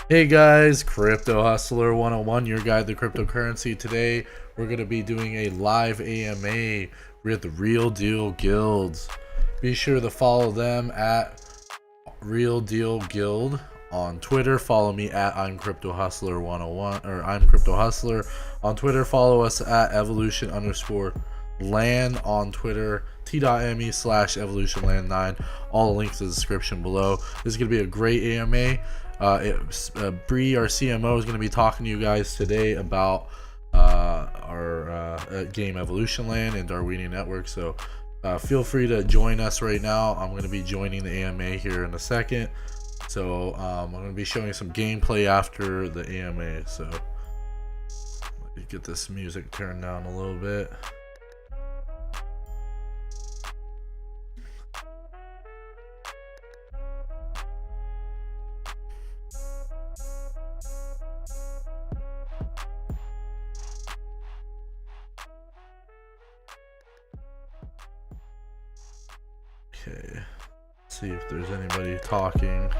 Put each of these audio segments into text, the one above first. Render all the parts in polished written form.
Hey guys, Crypto Hustler 101, your guide to cryptocurrency. Today, we're going to be doing a live AMA with Real Deal Guilds. Be sure to follow them at Real Deal Guild on Twitter. Follow me at I'm Crypto Hustler 101 or I'm Crypto Hustler on Twitter. Follow us at evolution underscore land on Twitter. t.me/evolutionland9. All links in the description below. This is going to be a great AMA. Bree, our CMO, is going to be talking to you guys today about our game Evolution Land and Darwinian Network. So feel free to join us right now. I'm going to be joining the AMA here in a second. So I'm going to be showing some gameplay after the AMA. So let me get this music turned down a little bit. Okay, let's see if there's anybody talking.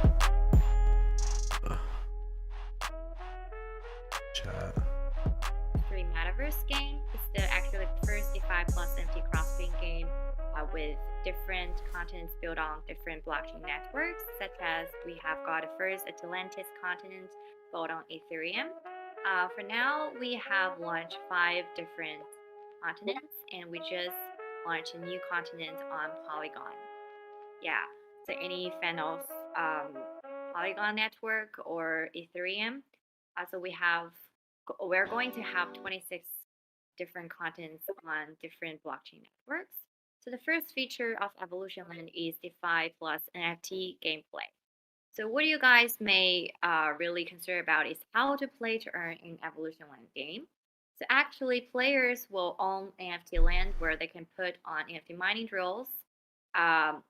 Chat. Free metaverse game. It's actually the first DeFi plus NFT cross-chain game with different contents built on different blockchain networks, such as we have got the first Atlantis continent built on Ethereum. For now, we have launched 5 different continents, and we just launched a new continent on Polygon. Yeah. So any fan of Polygon network or Ethereum? So we're going to have 26 different contents on different blockchain networks. So the first feature of Evolution Land is DeFi plus NFT gameplay. So what you guys may really concern about is how to play to earn in Evolution Land game. So actually, players will own NFT land where they can put on NFT mining drills, um,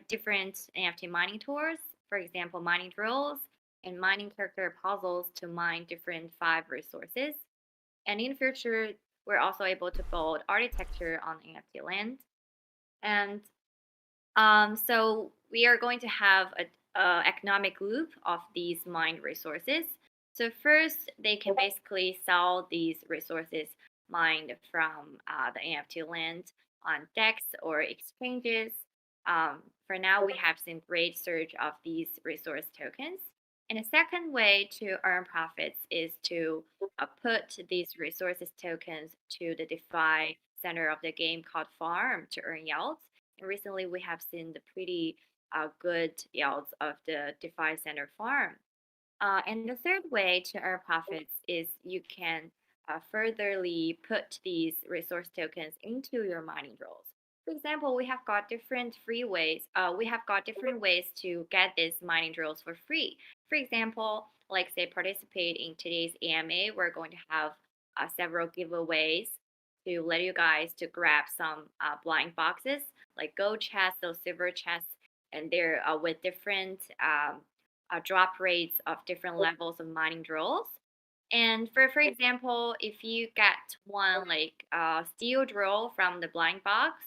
different NFT mining tours, for example, mining drills and mining character puzzles to mine different 5 resources. And in the future, we're also able to build architecture on NFT land. And so we are going to have a economic loop of these mined resources. So first, they can basically sell these resources mined from the NFT land on DEX or exchanges. For now, we have seen great surge of these resource tokens. And a second way to earn profits is to put these resources tokens to the DeFi center of the game called Farm to earn yields. And recently, we have seen the pretty good yields of the DeFi Center farm. And the third way to earn profits is you can furtherly put these resource tokens into your mining roles. For example, we have got different free ways. We have got different ways to get these mining drills for free. For example, like say participate in today's AMA, we're going to have several giveaways to let you guys to grab some blind boxes like gold chests, those silver chests, and they're with different drop rates of different levels of mining drills. And for example, if you get one like steel drill from the blind box,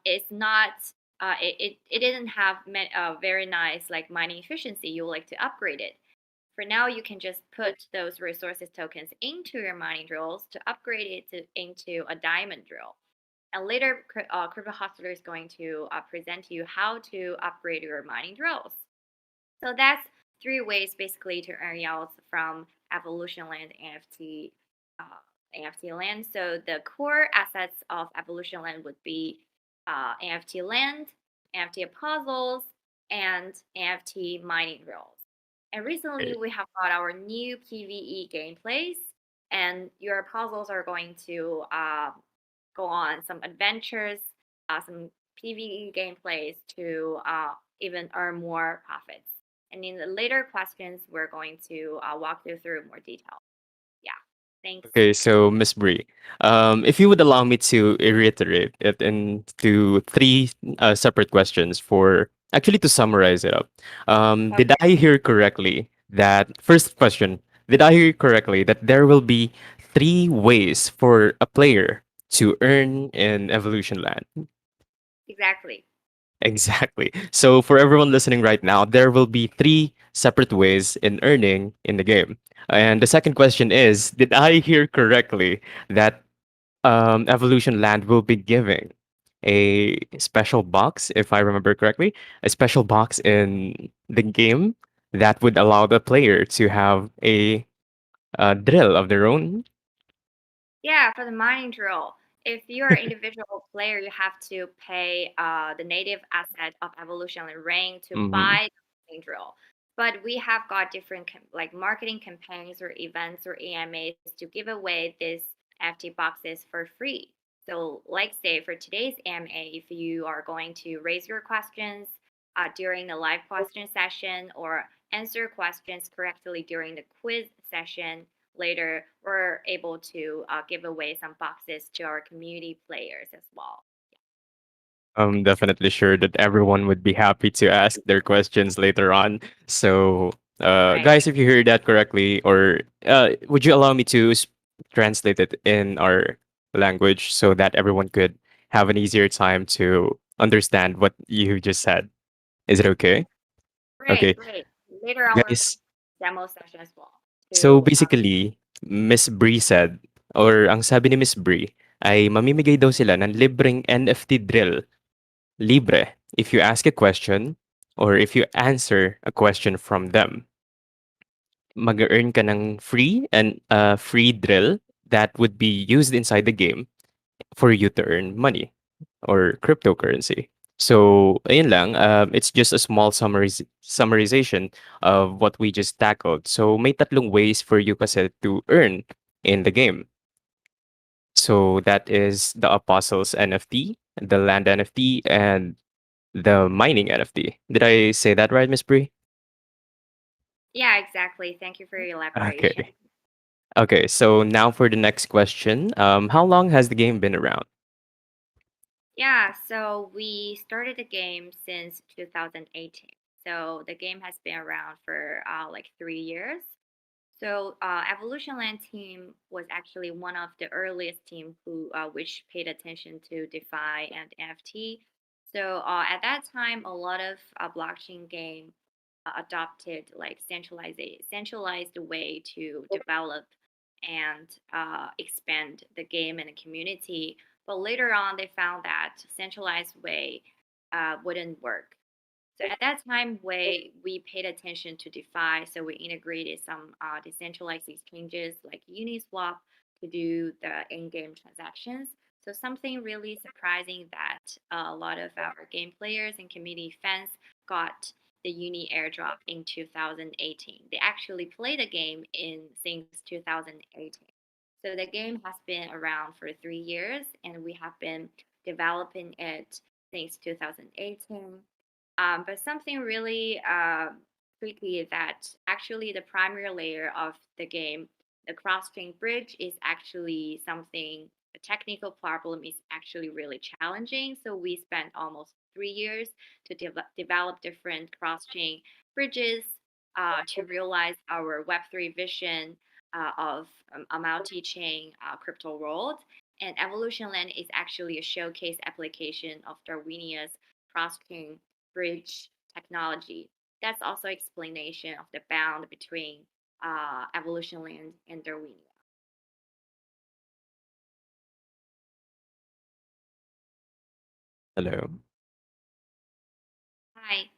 it's not it didn't have very nice like mining efficiency. You would like to upgrade it. For now, you can just put those resources tokens into your mining drills to upgrade it into a diamond drill. And later, Crypto Hustler is going to present to you how to upgrade your mining drills. So that's 3 ways basically to earn yields from Evolution Land uh, NFT land. So the core assets of Evolution Land would be NFT land, NFT puzzles, and NFT mining roles. And recently Right. we have got our new PVE gameplays, and your puzzles are going to go on some adventures, some PVE gameplays to even earn more profits. And in the later questions, we're going to walk you through more detail. Yeah, thanks. Okay, so Miss Bree, if you would allow me to reiterate it into three separate questions for actually to summarize it up. Did Okay. I hear correctly that first question? Did I hear correctly that there will be 3 ways for a player to earn in Evolution Land? Exactly. Exactly. So for everyone listening right now, there will be three separate ways in earning in the game. And the second question is, did I hear correctly that Evolution Land will be giving a special box, if I remember correctly, a special box in the game that would allow the player to have a, drill of their own. Yeah, for the mining drill, if you're an individual player, you have to pay the native asset of Evolution and Ring to Mhm. buy the mining drill. But we have got different like marketing campaigns or events or AMAs to give away these FT boxes for free. So, like say for today's AMA, if you are going to raise your questions during the live question session or answer questions correctly during the quiz session, later we're able to give away some boxes to our community players as well. I'm definitely sure that everyone would be happy to ask their questions later on. So, Right. guys, if you heard that correctly, or would you allow me to translate it in our language so that everyone could have an easier time to understand what you just said? Is it okay? Great, Okay, great. Later on, we're going guys. to demo session as well. So To basically, Miss Bree said, or ang sabi ni Miss Bree, ay mamimigay daw sila ng libreng NFT drill. Libre if you ask a question or if you answer a question from them. Mag-earn ka ng free and free drill that would be used inside the game for you to earn money or cryptocurrency. So, ayun lang. It's just a small summarization of what we just tackled. So, may tatlong ways for you kasi to earn in the game. So, that is the Apostles NFT, the Land NFT, and the mining NFT. Did I say that right, Miss Bree? yeah, exactly. Thank you for your elaboration. Okay. Okay, so now for the next question. How long has the game been around? Yeah, so we started the game since 2018. So the game has been around for like 3 years. So Evolution Land team was actually one of the earliest team who which paid attention to DeFi and NFT. So at that time, a lot of blockchain game adopted like centralized way to develop and expand the game and the community. But later on, they found that centralized way wouldn't work. So at that time, we paid attention to DeFi, so we integrated some decentralized exchanges like Uniswap to do the in-game transactions. So something really surprising that a lot of our game players and community fans got the Uni airdrop in 2018. They actually played the game in since 2018. So the game has been around for 3 years, and we have been developing it since 2018. But something really tricky is that actually the primary layer of the game, the cross-chain bridge, is actually something. The technical problem is actually really challenging. So we spent almost 3 years to develop different cross-chain bridges to realize our Web3 vision of a multi-chain crypto world. And Evolution Land is actually a showcase application of Darwinia's cross-chain bridge technology. That's also explanation of the bound between Evolution Land and Darwinia. Hello. Hi.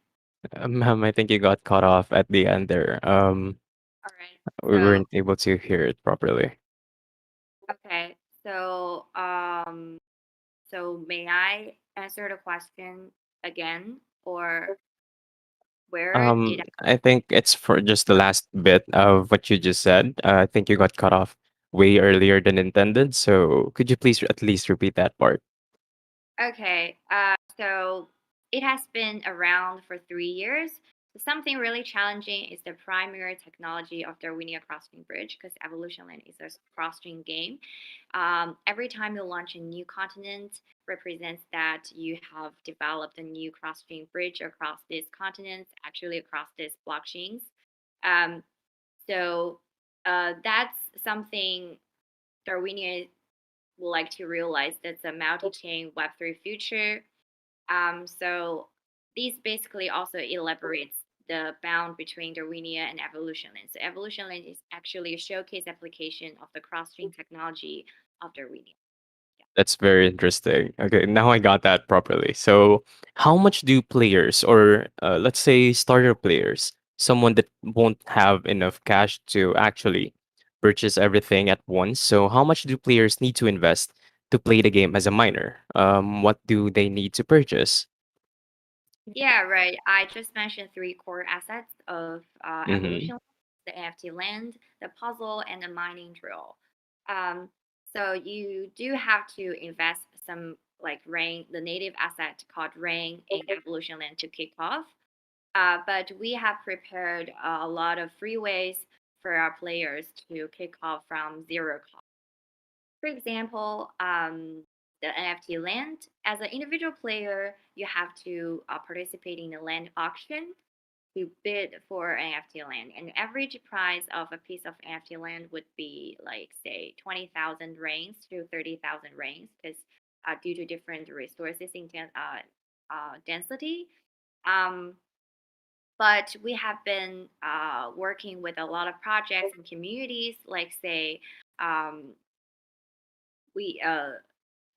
Ma'am, I think you got cut off at the end there. All right. We So weren't able to hear it properly. okay. So so may I answer the question again, or where did I think it's for just the last bit of what you just said. I think you got cut off way earlier than intended. So could you please at least repeat that part? Okay, so it has been around for 3 years. So something really challenging is the primary technology of Darwinia Crossing Bridge because Evolution Land is a crossing game. Every time you launch a new continent, represents that you have developed a new cross-chain bridge across these continents, actually across these blockchains. Um, so that's something Darwinia would like to realize that's a multi-chain Web3 future So these basically also elaborates the bound between Darwinia and Evolution Land. So Evolution Land is actually a showcase application of the cross-string technology of Darwinia. That's very interesting. Okay, now I got that properly. So, how much do players, or let's say starter players, someone that won't have enough cash to actually purchase everything at once, so how much do players need to invest to play the game as a minor? What do they need to purchase? Yeah, right. I just mentioned three core assets of Mm-hmm. evolution: the NFT land, the puzzle, and the mining drill. Um, so you do have to invest some like rain, the native asset called rain in evolution land to kick off. But we have prepared a lot of free ways for our players to kick off from zero cost. For example, the NFT land. As an individual player, you have to participate in a land auction to bid for NFT land. And the average price of a piece of NFT land would be like say 20,000 reins to 30,000 reins, because due to different resources in density. Um, but we have been working with a lot of projects and communities, like say um, we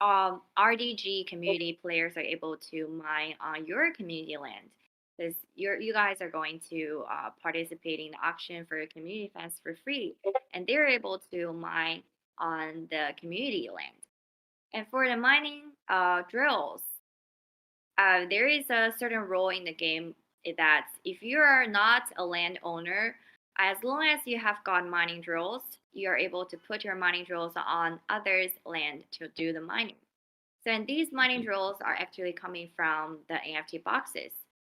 RDG community players are able to mine on your community land, because you guys are going to participate in the auction for your community fest for free, and they're able to mine on the community land. And for the mining drills, there is a certain rule in the game that if you are not a landowner, as long as you have got mining drills, you are able to put your mining drills on others' land to do the mining. So, and these mining drills are actually coming from the NFT boxes.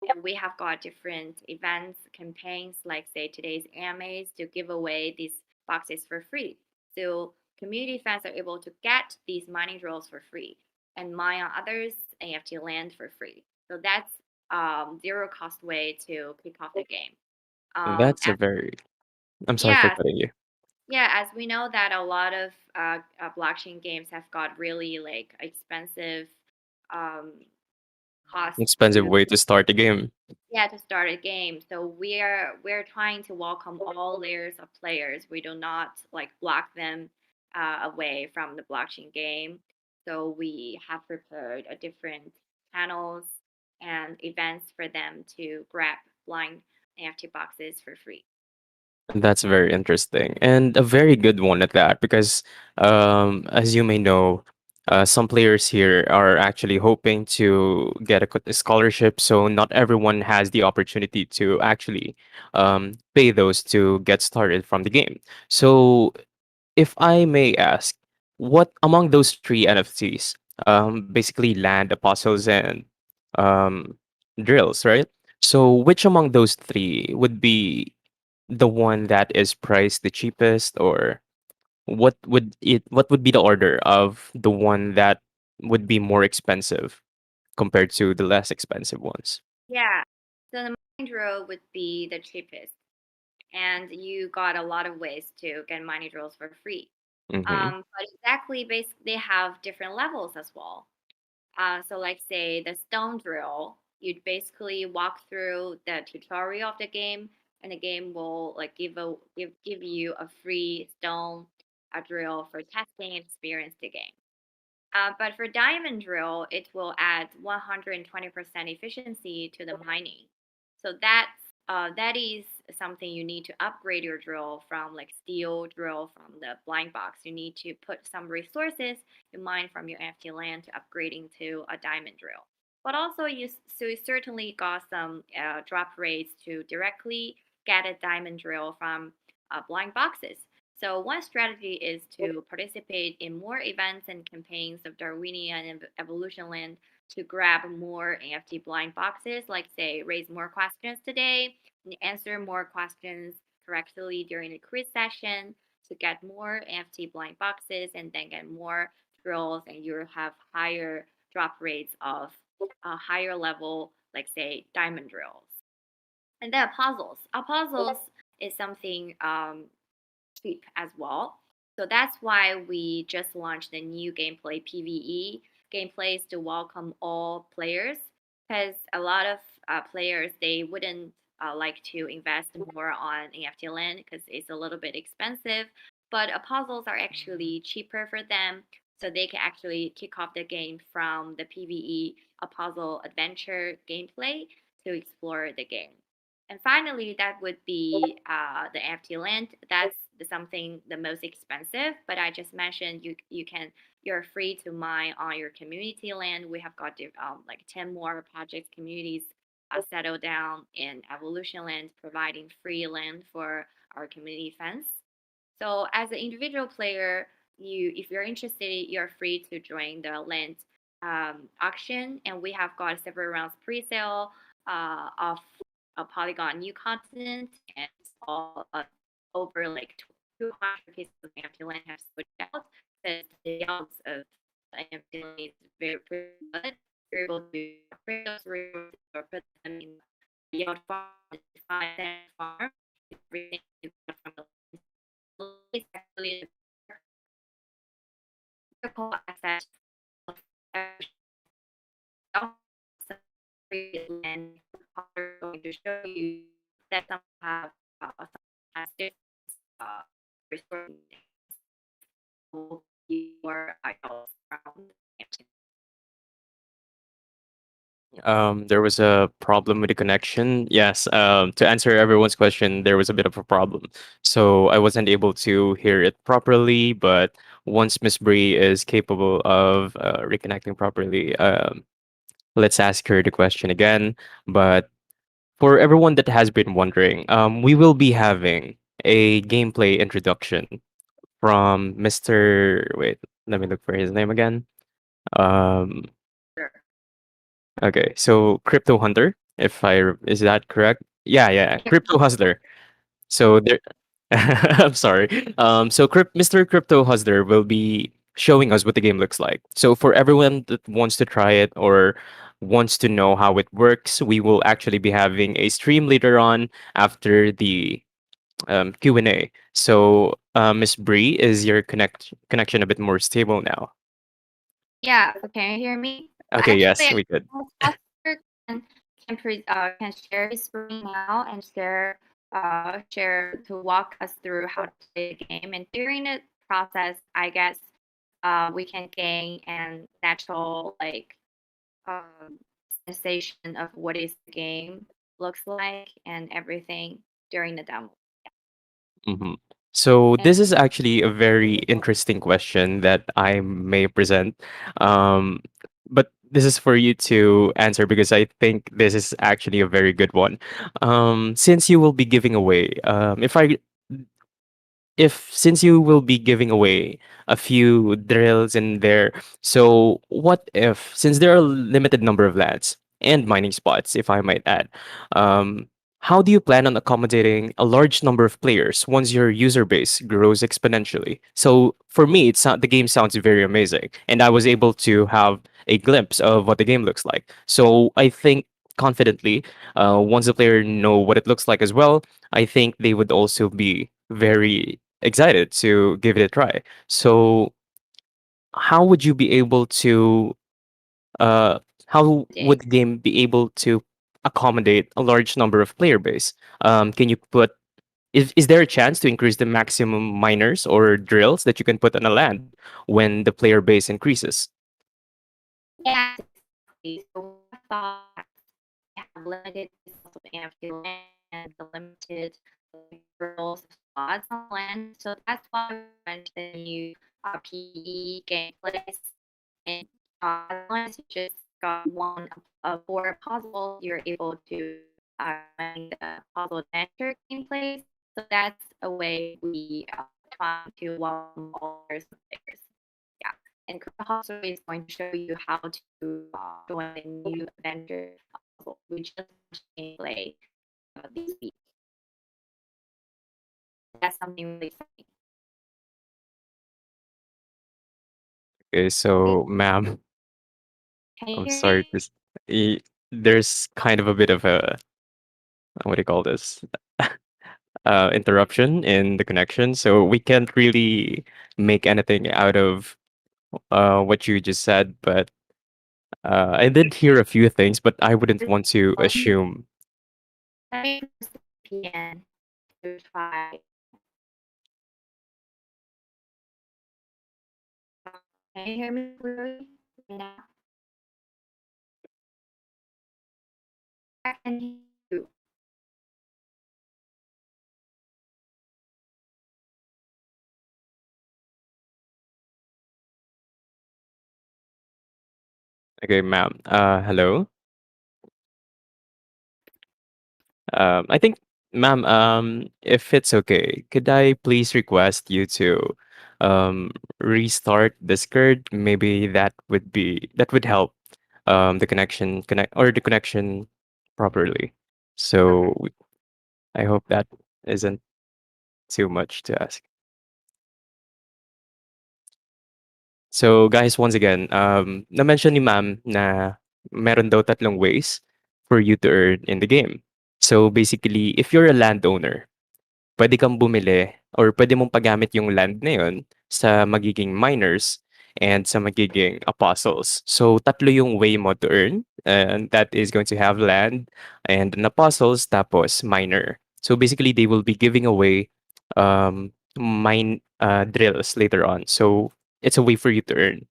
And we have got different events, campaigns, like say today's AMAs, to give away these boxes for free. So community fans are able to get these mining drills for free and mine on others' NFT land for free. So that's zero cost way to kick off the game. That's a As, very. I'm sorry for yeah, cutting you. yeah, as we know that a lot of blockchain games have got really like expensive um, costs Expensive to, way to start the game. yeah, to start a game. So we're trying to welcome all layers of players. We do not like block them away from the blockchain game. So we have prepared a different channels and events for them to grab blind NFT boxes for free. That's very interesting and a very good one at that because, as you may know, some players here are actually hoping to get a scholarship. So not everyone has the opportunity to actually pay those to get started from the game. So if I may ask, what among those three NFTs, basically land, apostles, and um, drills, right? So which among those three would be the one that is priced the cheapest, or what would be the order of the one that would be more expensive compared to the less expensive ones? Yeah. So the mining drill would be the cheapest, and you got a lot of ways to get mining drills for free. Mm-hmm. But exactly, basically, they have different levels as well. So, like, say the stone drill, you'd basically walk through the tutorial of the game, and the game will like give you a free stone drill for testing and experience the game. But for diamond drill, it will add 120% efficiency to the mining. So that is something you need to upgrade your drill from like steel drill from the blind box. You need to put some resources you mine from your NFT land to upgrading to a diamond drill. But also you certainly got some drop rates to directly get a diamond drill from blind boxes. So one strategy is to participate in more events and campaigns of Darwinian and Evolution Land to grab more NFT blind boxes, like say raise more questions today and answer more questions correctly during the quiz session to get more NFT blind boxes and then get more drills, and you'll have higher drop rates of a higher level, like say diamond drills. And then puzzles. Puzzles is something cheap as well. So that's why we just launched the new gameplay PVE. gameplays to welcome all players, because a lot of players, they wouldn't like to invest more on NFT land because it's a little bit expensive. But puzzles are actually cheaper for them, so they can actually kick off the game from the PVE, a puzzle adventure gameplay, to explore the game. And finally, that would be the NFT land. That's something the most expensive. But I just mentioned you're free to mine on your community land. We have got like 10 more projects communities settled down in Evolution Land, providing free land for our community fans. So as an individual player, if you're interested, you're free to join the land auction, and we have got several rounds pre-sale of a Polygon new continent, and all over like 200 pieces of empty land have switched out. Because the yields of empty land is very pretty good. You're able to upgrade those resources or put them in the yield farm, the defined farm, everything you got from the is actually a critical asset of every and are going to show you that some have some has different uh, resources your idols around. There was a problem with the connection. Yes, to answer everyone's question, there was a bit of a problem. So I wasn't able to hear it properly, but once Miss Bree is capable of reconnecting properly, let's ask her the question again. But for everyone that has been wondering, we will be having a gameplay introduction from Mr. Wait, let me look for his name again. Um, Sure. Okay, so Crypto Hunter, if is that correct? Yeah, yeah, Crypto Hustler. So there, I'm sorry. So Mr. Crypto Hustler will be showing us what the game looks like. So for everyone that wants to try it or wants to know how it works, we will actually be having a stream later on after the Q&A. So Miss Bree, is your connection a bit more stable now? Yeah, so can you hear me? Okay, yes, Actually, we could. Oscar can share his screen now and share to walk us through how to play the game. And during the process, I guess we can gain an natural um, sensation of what is the game looks like and everything during the demo. Mhm. So And this is actually a very interesting question that I may present. Um, but this is for you to answer because I think this is actually a very good one. Since you will be giving away, if since you will be giving away a few drills in there, so what if since there are a limited number of lands and mining spots, if I might add, um, how do you plan on accommodating a large number of players once your user base grows exponentially? So for me, the game sounds very amazing, and I was able to have a glimpse of what the game looks like. So I think confidently, once the player know what it looks like as well, I think they would also be very excited to give it a try. So, how would you be able to, uh, how day. would the game be able to accommodate a large number of player base? Can you put, is there a chance to increase the maximum miners or drills that you can put on a land when the player base increases? Yes, exactly. So I thought we have limited resources of empty land and the limited rules of spots on land. So that's why we went to the new PE gameplays. And as long as you just got one of four puzzles, you're able to find the puzzle adventure gameplays. So that's a way we try to welcome all players. Yeah, and also is going to show you how to join a new adventure. We just gameplay this week. That's something really exciting. Okay, so, ma'am, Can you I'm hear sorry. me? There's kind of a bit of a, what do you call this? Interruption in the connection, so we can't really make anything out of what you just said. But I did hear a few things, but I wouldn't This want to one, assume. let me press the VPN to try. Can you hear me clearly now? I can hear you. Okay, ma'am. Hello. I think, ma'am, if it's okay, could I please request you to restart Discord? Maybe that would help the connection properly. Okay. So I hope that isn't too much to ask. So guys, once again, na-mention ni ma'am na meron daw tatlong ways for you to earn in the game. So basically, if you're a landowner, puwede kang bumili or puwede mong paggamit yung land na yun sa magiging miners and sa magiging apostles. So, tatlo yung way mo to earn, and that is going to have land and an apostles tapos miner. So, basically, they will be giving away drills later on. So, it's a way for you to earn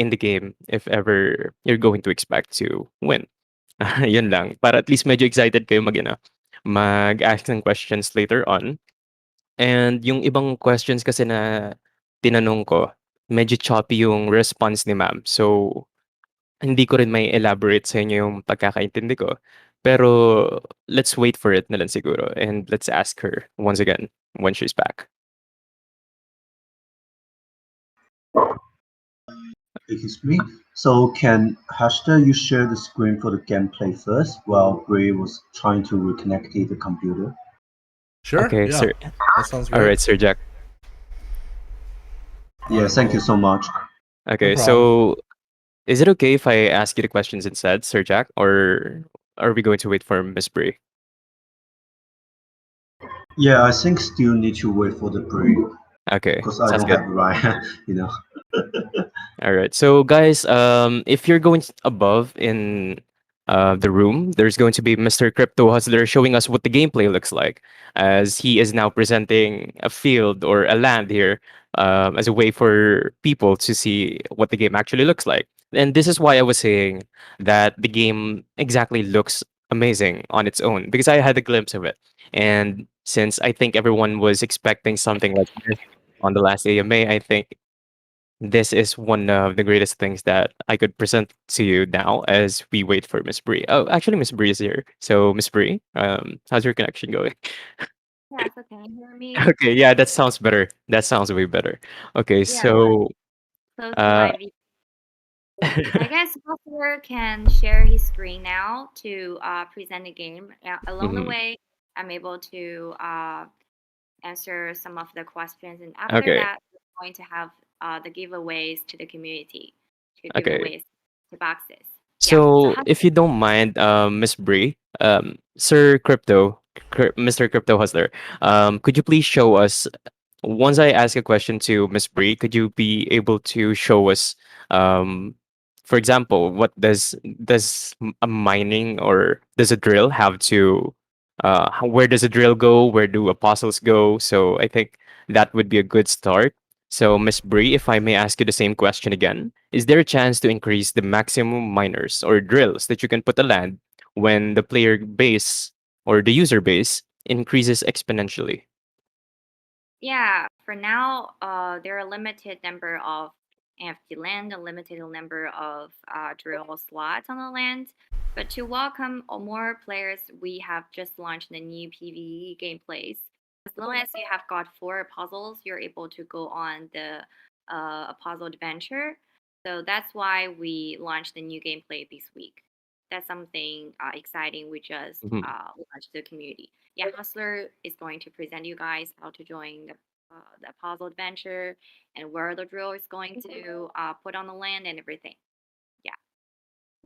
in the game if ever you're going to expect to win. Yun lang. Para at least medyo excited kayo mag-ask ng questions later on. And yung ibang questions kasi na tinanong ko, medyo choppy yung response ni ma'am. So, hindi ko rin may elaborate sa inyo yung pagkakaintindi ko. Pero let's wait for it na lang siguro and let's ask her once again when she's back. Excuse me. So can Hashta you share the screen for the gameplay first while Bray was trying to reconnect the computer? Sure. Okay, Yeah. sir. That sounds All great. right, Sir Jack. Yeah, thank you so much. No Okay, problem. so is it okay if I ask you the questions instead, Sir Jack, or are we going to wait for Miss Brie? Yeah, I think still need to wait for the Bray Okay, because I sounds don't good. have Ryan, you know. All right. So, guys, if you're going above in the room, there's going to be Mr. Crypto Hustler showing us what the gameplay looks like, as he is now presenting a field or a land here as a way for people to see what the game actually looks like. And this is why I was saying that the game exactly looks amazing on its own because I had a glimpse of it. And since I think everyone was expecting something like this on the last AMA, I think this is one of the greatest things that I could present to you now as we wait for Miss Bree. Oh, actually, Miss Bree is here. So, Miss Bree, how's your connection going? Yeah, so can you hear me? Okay, yeah, that sounds better. That sounds way better. Okay, Yeah, I'm so, close to uh, my I guess Buster can share his screen now to present the game. Along the mhm, way, I'm able to answer some of the questions, and after okay, that, we're going to have the giveaways to the community, to okay. giveaways to boxes. Yeah. So So, how? if you don't mind, Miss Bree, Sir Crypto, Mr. Crypto Hustler, could you please show us once I ask a question to Miss Bree, could you be able to show us, um, for example, what a mining or does a drill have to, where does a drill go? Where do apostles go? So I think that would be a good start. So Miss Bree, if I may ask you the same question again, is there a chance to increase the maximum miners or drills that you can put a land when the player base or the user base increases exponentially? Yeah, for now, there are a limited number of empty land, a limited number of drill slots on the land. But to welcome more players, we have just launched the new PvE gameplays. As long as you have got four puzzles, you're able to go on the puzzle adventure. So that's why we launched the new gameplay this week. That's something exciting we just Mhm. launched to the community. Yeah, Hustler is going to present you guys how to join the puzzle adventure and where the drill is going to put on the land and everything. Yeah.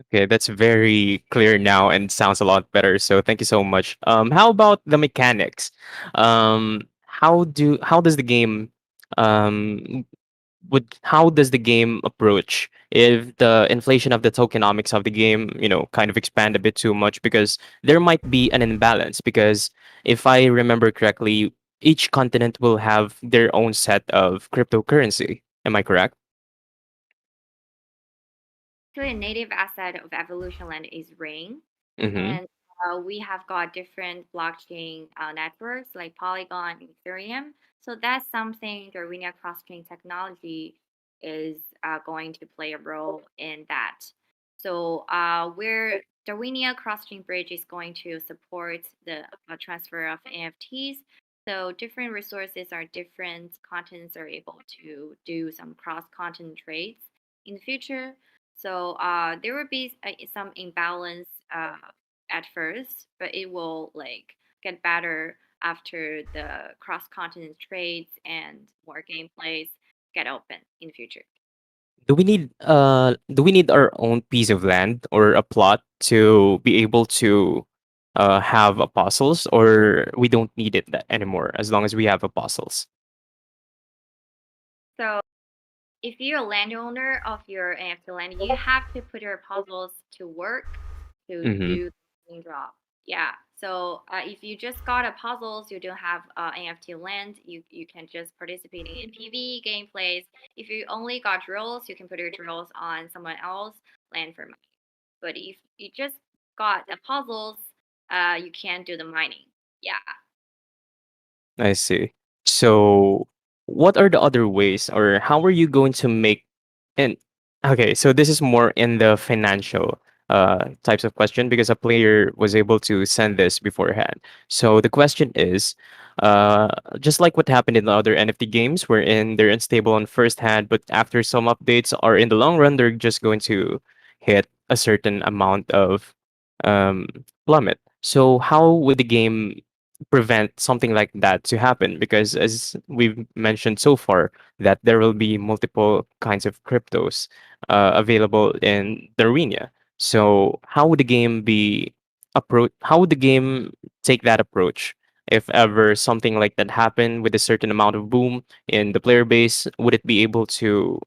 Okay, that's very clear now and sounds a lot better. So thank you so much. How about the mechanics? How does the game um how does the game approach if the inflation of the tokenomics of the game, kind of expand a bit too much, because there might be an imbalance. Because if I remember correctly, each continent will have their own set of cryptocurrency. Am I correct? Actually, a native asset of Evolution Land is Ring, Mm-hmm. and we have got different blockchain networks like Polygon and Ethereum. So that's something the Arena cross-chain technology is going to play a role in that. So where the Arena cross-chain bridge is going to support the transfer of NFTs. So different resources are different contents are able to do some cross-content trades in the future. So there will be some imbalance at first, but it will like get better after the cross-continent trades and more gameplays get open in the future. Do we need our own piece of land or a plot to be able to have apostles, or we don't need it anymore as long as we have apostles? So if you're a landowner of your NFT land, you have to put your puzzles to work to Mm-hmm. do the drop. Yeah. So if you just got a puzzles, you don't have NFT land, you can just participate in PV gameplays. If you only got drills, you can put your drills on someone else land for money. But if you just got the puzzles, you can't do the mining. Yeah. I see. So, what are the other ways, or how are you going to make? And okay, so this is more in the financial types of question, because a player was able to send this beforehand. So the question is, uh, just like what happened in the other NFT games, wherein they're unstable on first hand, but after some updates, or in the long run, they're just going to hit a certain amount of um, plummet. So how would the game prevent something like that to happen? Because as we've mentioned so far, that there will be multiple kinds of cryptos available in the arena. So how would the game be approach? How would the game take that approach? If ever something like that happened with a certain amount of boom in the player base, would it be able to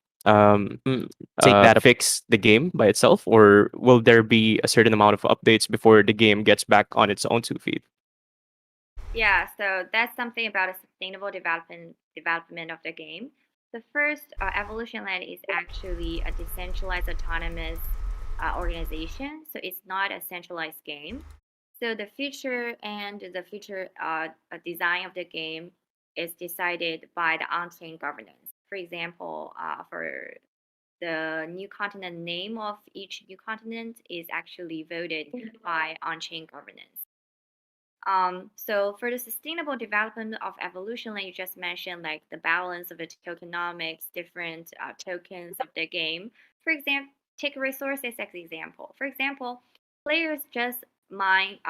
fix the game by itself, or will there be a certain amount of updates before the game gets back on its own 2 feet? Yeah, so that's something about a sustainable development of the game. The first Evolution Land is actually a decentralized autonomous organization, so it's not a centralized game. So the future design of the game is decided by the on-chain governance. For example, for the new continent name of each new continent is actually voted by on-chain governance. So for the sustainable development of evolution, like you just mentioned, like the balance of the tokenomics, different tokens of the game. For example, take resources as example. For example, players just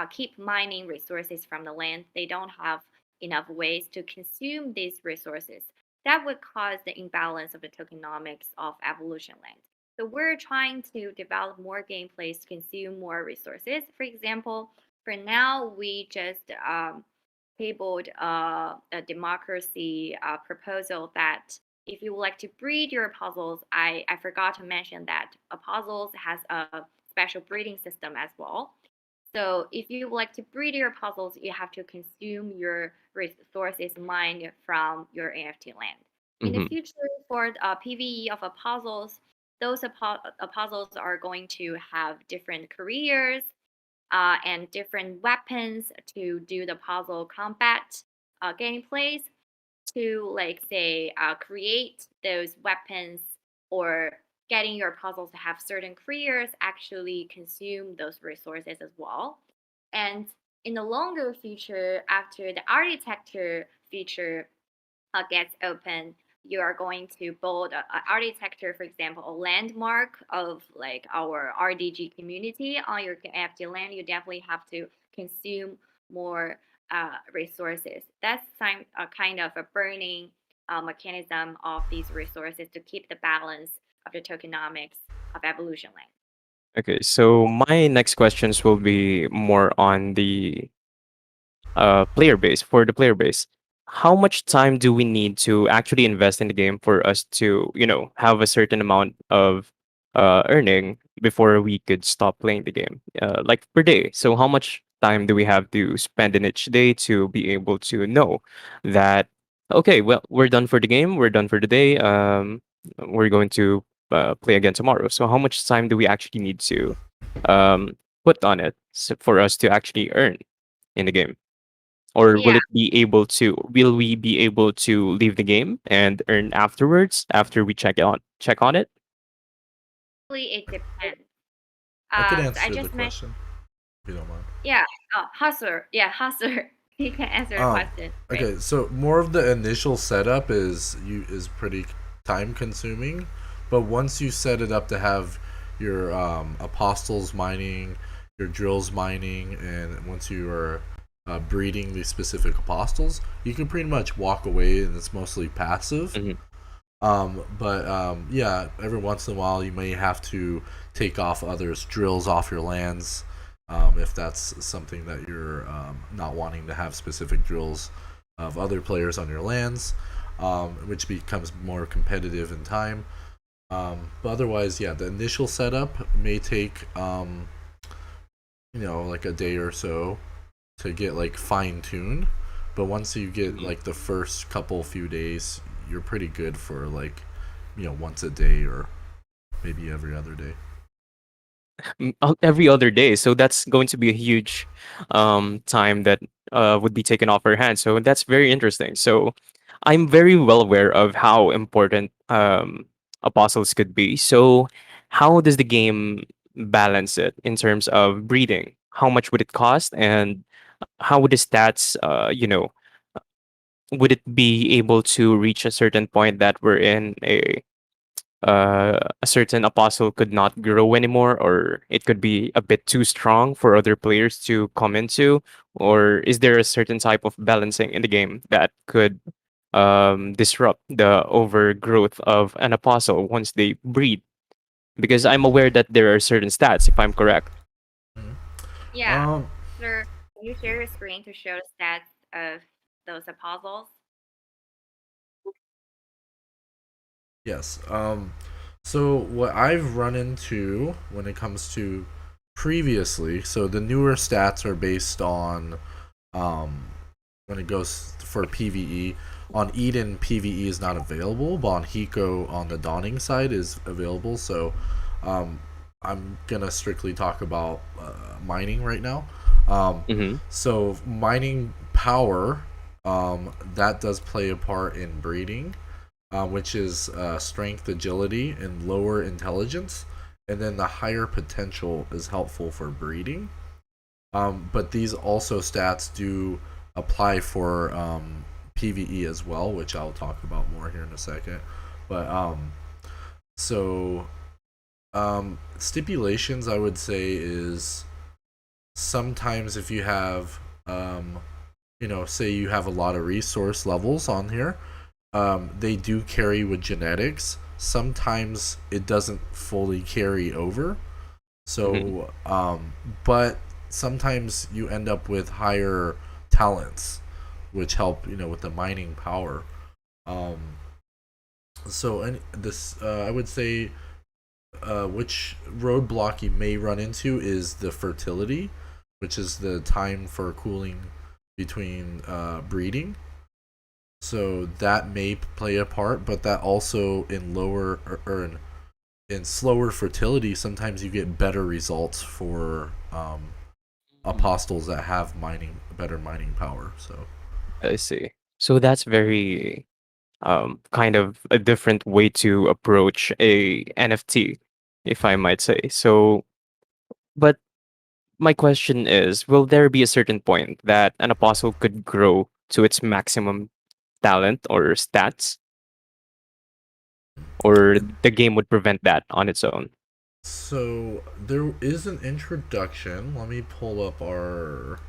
keep mining resources from the land. They don't have enough ways to consume these resources. That would cause the imbalance of the tokenomics of evolution land. So we're trying to develop more gameplays to consume more resources. For example, for now, we just tabled a democracy proposal that if you would like to breed your puzzles, I forgot to mention that a puzzles has a special breeding system as well. So if you would like to breed your puzzles, you have to consume your resources mined from your NFT land. In the Hmm. future, for the PVE of a puzzles, those puzzles are going to have different careers and different weapons to do the puzzle combat gameplays to like say create those weapons or getting your puzzles to have certain careers actually consume those resources as well. And in the longer future, after the architecture feature gets open, you are going to build a architecture, for example, a landmark of like our RDG community on your NFT land. You definitely have to consume more resources. That's kind of a burning mechanism of these resources to keep the balance of the tokenomics of evolution land. Okay, so my next questions will be more on the player base. For the player base, how much time do we need to actually invest in the game for us to, have a certain amount of earning before we could stop playing the game, like per day. So how much time do we have to spend in each day to be able to know that, okay, well, we're done for the game, we're done for the day, we're going to play again tomorrow. So how much time do we actually need to um, put on it for us to actually earn in the game? Or Yeah, will we be able to leave the game and earn afterwards after we check on it? really, it depends. I could So I answer the just mentioned, question if you don't mind. yeah, hustler. Yeah, hustler. You can answer the Um, question, right? okay, so more of the initial setup is pretty time consuming, but once you set it up to have your apostles mining, your drills mining, and once you are breeding these specific apostles, you can pretty much walk away, and it's mostly passive. Mhm. But yeah, every once in a while you may have to take off others' drills off your lands, if that's something that you're not wanting to have specific drills of other players on your lands, which becomes more competitive in time. But otherwise, yeah, the initial setup may take like a day or so to get like fine tuned. But once you get Mhm. like the first couple few days, you're pretty good for like once a day or maybe every other day. Every other day. So that's going to be a huge time that would be taken off our hands. So that's very interesting. So I'm very well aware of how important apostles could be. So how does the game balance it in terms of breeding? How much would it cost, and how would the stats, would it be able to reach a certain point that we're in a certain apostle could not grow anymore, or it could be a bit too strong for other players to come into? Or is there a certain type of balancing in the game that could disrupt the overgrowth of an apostle once they breed? Because I'm aware that there are certain stats, if I'm correct. Mhm. Yeah. Um, Sir, can you share your screen to show the stats of those apostles? yes. So what I've run into when it comes to previously, so the newer stats are based on um when it goes for PVE. On Eden, PVE is not available, but on Hiko, on the Dawning side, is available. So, um, I'm gonna strictly talk about mining right now. Um, Mm-hmm. so mining power, that does play a part in breeding, which is strength, agility, and lower intelligence, and then the higher potential is helpful for breeding. But these also stats do apply for PVE as well, which I'll talk about more here in a second. But so stipulations, I would say, is sometimes if you have say you have a lot of resource levels on here, they do carry with genetics. Sometimes it doesn't fully carry over. Mm-hmm. So, but sometimes you end up with higher talents, which help with the mining power. Um, so, and this I would say, which roadblock you may run into is the fertility, which is the time for cooling between breeding. So that may play a part, but that also in lower or in slower fertility, sometimes you get better results for apostles that have better mining power. So I see. So that's very kind of a different way to approach a NFT, if I might say. So, but my question is, will there be a certain point that an apostle could grow to its maximum talent or stats, or it, the game would prevent that on its own? so there is an introduction. Let me pull up our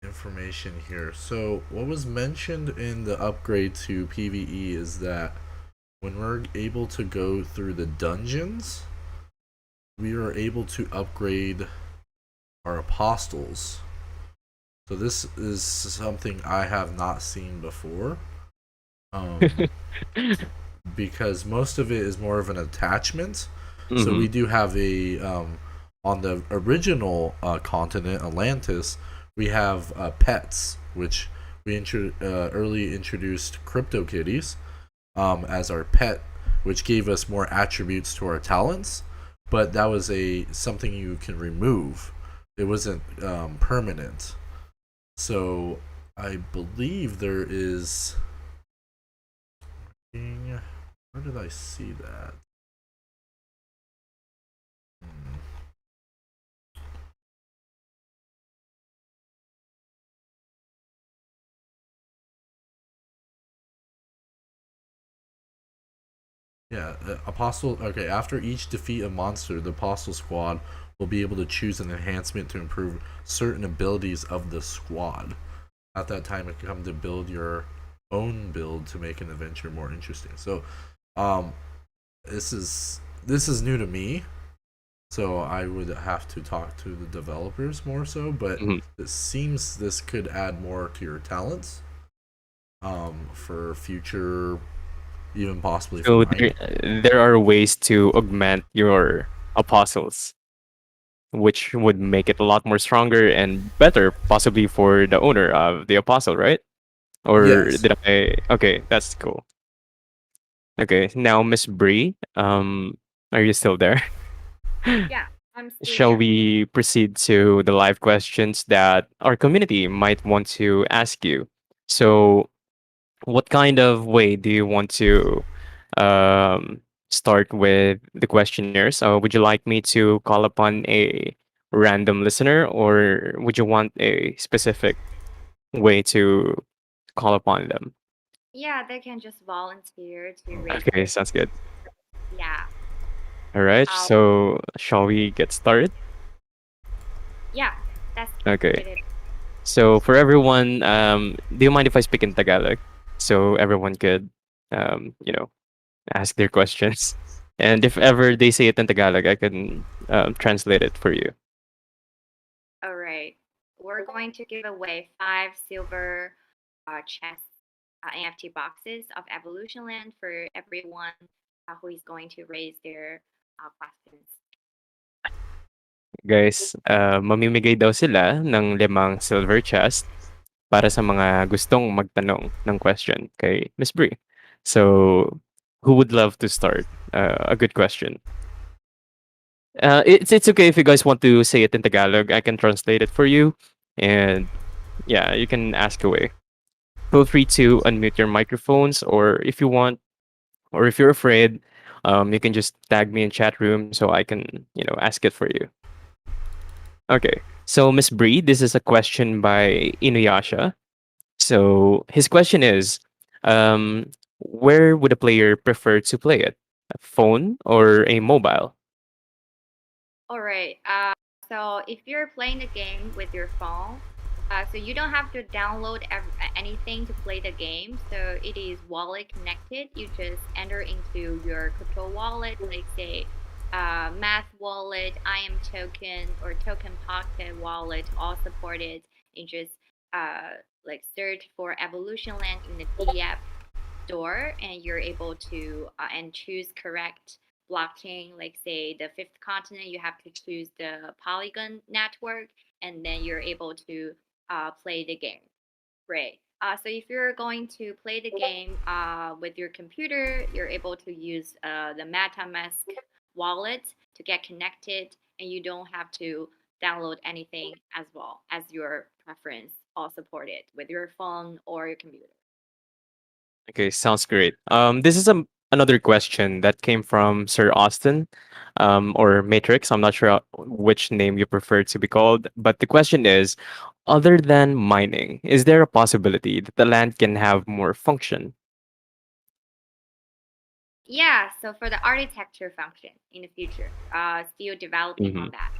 information here. So what was mentioned in the upgrade to PvE is that when we're able to go through the dungeons, we are able to upgrade our apostles. So this is something I have not seen before. Um, because most of it is more of an attachment. So Mm-hmm. we do have a on the original continent Atlantis, we have pets, which we early introduced CryptoKitties as our pet, which gave us more attributes to our talents. But that was a something you can remove. It wasn't permanent. So I believe there is. Where did I see that? Hmm. Yeah, Apostle. Okay, after each defeat of monster, the Apostle Squad will be able to choose an enhancement to improve certain abilities of the squad. At that time, it can come to build your own build to make an adventure more interesting. So, um, this is new to me. So I would have to talk to the developers more so, but Mm-hmm. it seems this could add more to your talents, for future, even possibly for So mining. there are ways to augment your apostles, which would make it a lot more stronger and better, possibly for the owner of the apostle, right? Or Yes. did I? Okay, that's cool. Okay, now Miss Bree, are you still there? Yeah, I'm still Shall here. we proceed to the live questions that our community might want to ask you? So, what kind of way do you want to start with the questionnaires? Would you like me to call upon a random listener, or would you want a specific way to call upon them? Yeah, they can just volunteer to raise Okay, their sounds good. yeah. All right, Uh, so shall we get started? yeah, let's Okay. get it. So for everyone, do you mind if I speak in Tagalog so everyone could, ask their questions? And if ever they say it in Tagalog, I can translate it for you. All right. We're going to give away 5 silver chest NFT boxes of Evolution Land for everyone who is going to raise their questions. Guys, mamimigay daw sila ng 5 silver chest para sa mga gustong magtanong ng question kay Miss Brie. So, who would love to start? A good question. It's okay if you guys want to say it in Tagalog. I can translate it for you, and yeah, you can ask away. Feel free to unmute your microphones, or if you want, or if you're afraid, you can just tag me in chat room so I can, ask it for you. Okay. So, Miss Bree, this is a question by Inuyasha. So, his question is, where would a player prefer to play it? A phone or a mobile? All right. So if you're playing the game with your phone, so you don't have to download anything to play the game. So it is wallet connected. You just enter into your crypto wallet, like say, Math wallet, IM token, or Token Pocket wallet, all supported. And just like search for Evolution Land in the D app store, and you're able to and choose correct blockchain, like say the fifth continent, you have to choose the Polygon network, and then you're able to play the game. Great. So if you're going to play the game with your computer, you're able to use the MetaMask wallet to get connected, and you don't have to download anything as well as your preference, all supported with your phone or your computer. Okay, sounds great. This is another question that came from Sir Austin, or Matrix. I'm not sure which name you prefer to be called, but the question is, other than mining, is there a possibility that the land can have more function? Yeah, so for the architecture function in the future, still developing Hmm. on that.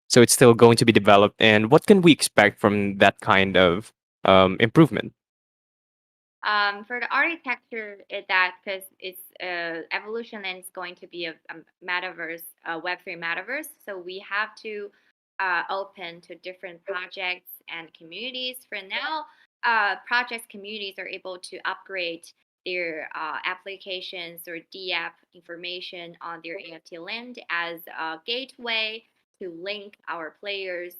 So it's still going to be developed, and what can we expect from that kind of improvement? For the architecture, that because it's evolution and it's going to be a metaverse, a Web3 metaverse, so we have to open to different projects and communities. For now, projects communities are able to upgrade their applications or DApp information on their NFT land as a gateway to link our players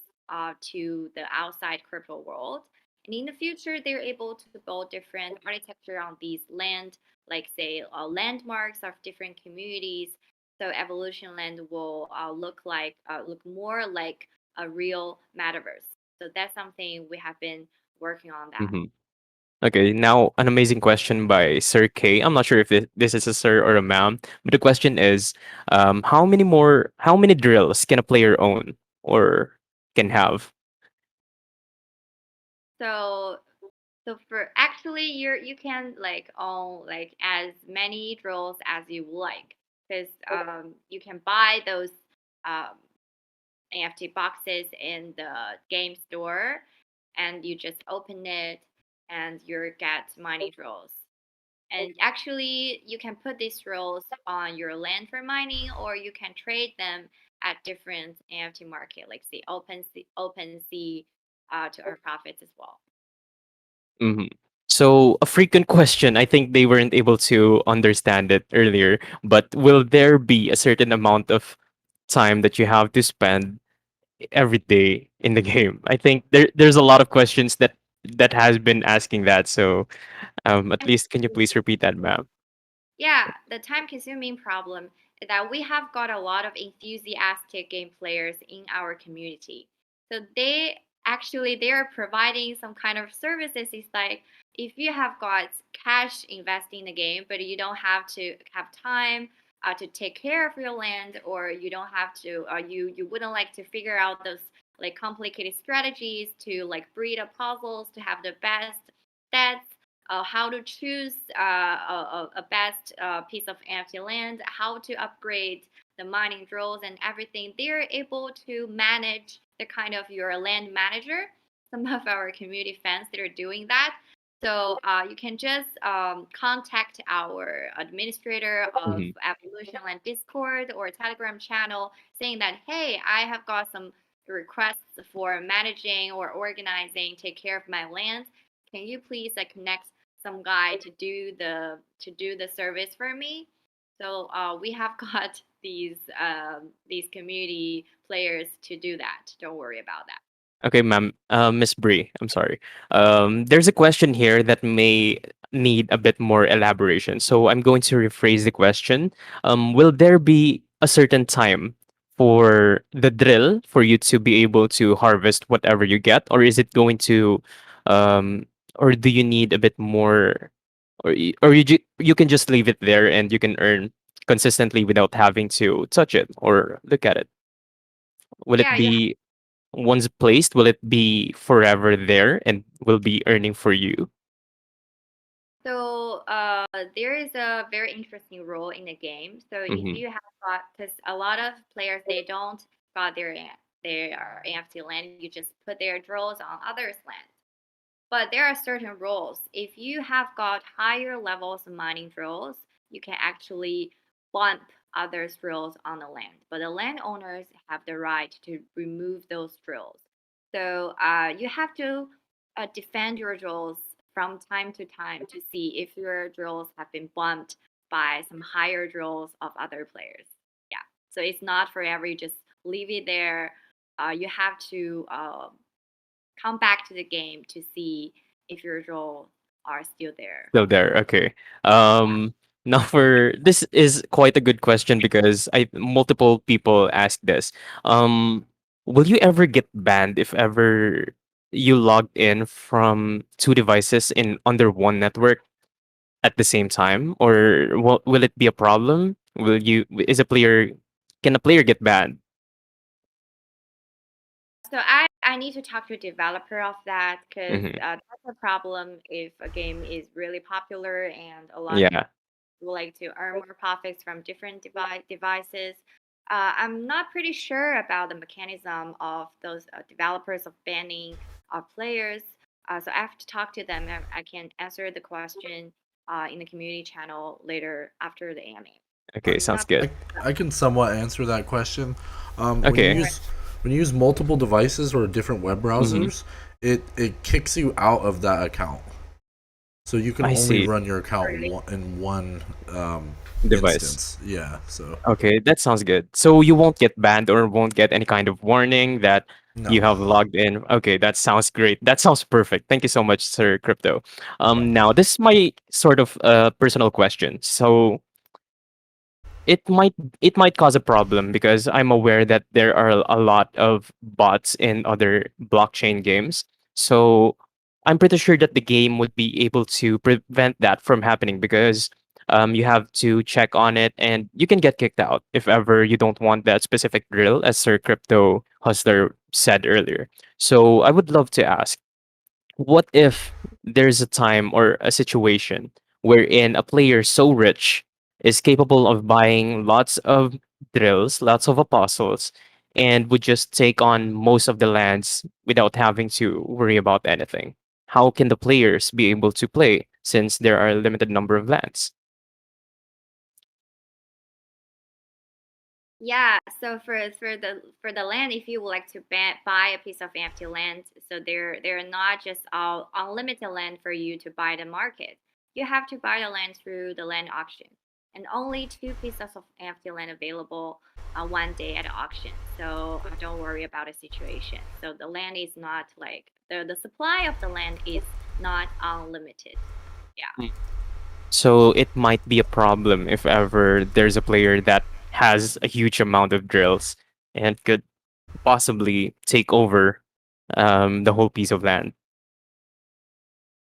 to the outside crypto world. And in the future, they're able to build different architecture on these land, like say landmarks of different communities. So Evolution Land will look more like a real metaverse. So that's something we have been working on that. Mhm. Okay, now an amazing question by Sir K. I'm not sure if this is a sir or a ma'am, but the question is, how many drills can a player own or can have? So for actually you can like own like as many drills as you like because you can buy those um, NFT boxes in the game store and you just open it and you get mining drills. And actually, you can put these drills on your land for mining, or you can trade them at different NFT market, like say OpenSea, to earn profits as well. Mhm. So a frequent question, I think they weren't able to understand it earlier, but will there be a certain amount of time that you have to spend every day in the game? I think there's a lot of questions that has been asking that. So at least can you please repeat that, ma'am? Yeah, the time consuming problem is that we have got a lot of enthusiastic game players in our community. So they are providing some kind of services. It's like if you have got cash investing in the game, but you don't have to have time to take care of your land, or you don't have to, you wouldn't like to figure out those like complicated strategies to like breed up puzzles to have the best stats, how to choose a best piece of NFT land, how to upgrade the mining drills and everything. They're able to manage the kind of your land manager. Some of our community fans that are doing that. So you can just contact our administrator of Hmm. Evolution Land Discord or Telegram channel saying that, hey, I have got some requests for managing or organizing, take care of my land. Can you please connect some guy to do the service for me? So we have got these community players to do that. Don't worry about that. Okay, ma'am. Miss Bree, I'm sorry. There's a question here that may need a bit more elaboration. So I'm going to rephrase the question. Will there be a certain time for the drill for you to be able to harvest whatever you get, or is it going to, um, or do you need a bit more, or you can just leave it there and you can earn consistently without having to touch it or look at it? Will it Yeah, you be once placed, will it be forever there and will be earning for you? So there is a very interesting rule in the game. So if Hmm. you have got, because a lot of players they don't got their NFT land, you just put their drills on others' land. But there are certain rules. If you have got higher levels of mining drills, you can actually bump others' drills on the land. But the landowners have the right to remove those drills. So you have to defend your drills from time to time to see if your drills have been bumped by some higher drills of other players. Yeah. So it's not forever. You just leave it there. You have to come back to the game to see if your roles are still there. Still there. Okay. Yeah. Now for this is quite a good question because I multiple people ask this. Will you ever get banned if ever you logged in from two devices in under one network at the same time, or will it be a problem? Will you is a player can a player get banned? So I need to talk to a developer of that because Hmm. that's a problem if a game is really popular and a lot of Yeah. people like to earn more profits from different devices. I'm not pretty sure about the mechanism of those developers of banning players. So I have to talk to them. I can answer the question in the community channel later after the AMA. Okay. I'm Sounds not good. I can somewhat answer that question. Okay. When you use multiple devices or different web Hmm. browsers, it kicks you out of that account. So you can I only see. run your account Really? in one Device. instance. Yeah. So Okay, that sounds good. So you won't get banned or won't get any kind of warning that you no. have logged in. Okay, that sounds great. That sounds perfect. Thank you so much, Sir Crypto. Yeah. Now this is my sort of personal question. So it might cause a problem because I'm aware that there are a lot of bots in other blockchain games. So I'm pretty sure that the game would be able to prevent that from happening because you have to check on it and you can get kicked out if ever you don't want that specific drill, as Sir Crypto Hustler said earlier. So I would love to ask, what if there's a time or a situation wherein a player so rich is capable of buying lots of drills, lots of apostles, and would just take on most of the lands without having to worry about anything? How can the players be able to play since there are a limited number of lands? Yeah, so for the land, if you would like to buy a piece of empty land, so they're not just all unlimited land for you to buy the market. You have to buy the land through the land auction, and only two pieces of empty land available one day at the auction. So don't worry about the situation. So the land is not like the supply of the land is not unlimited. Yeah. Mm. So it might be a problem if ever there's a player that has a huge amount of drills and could possibly take over the whole piece of land.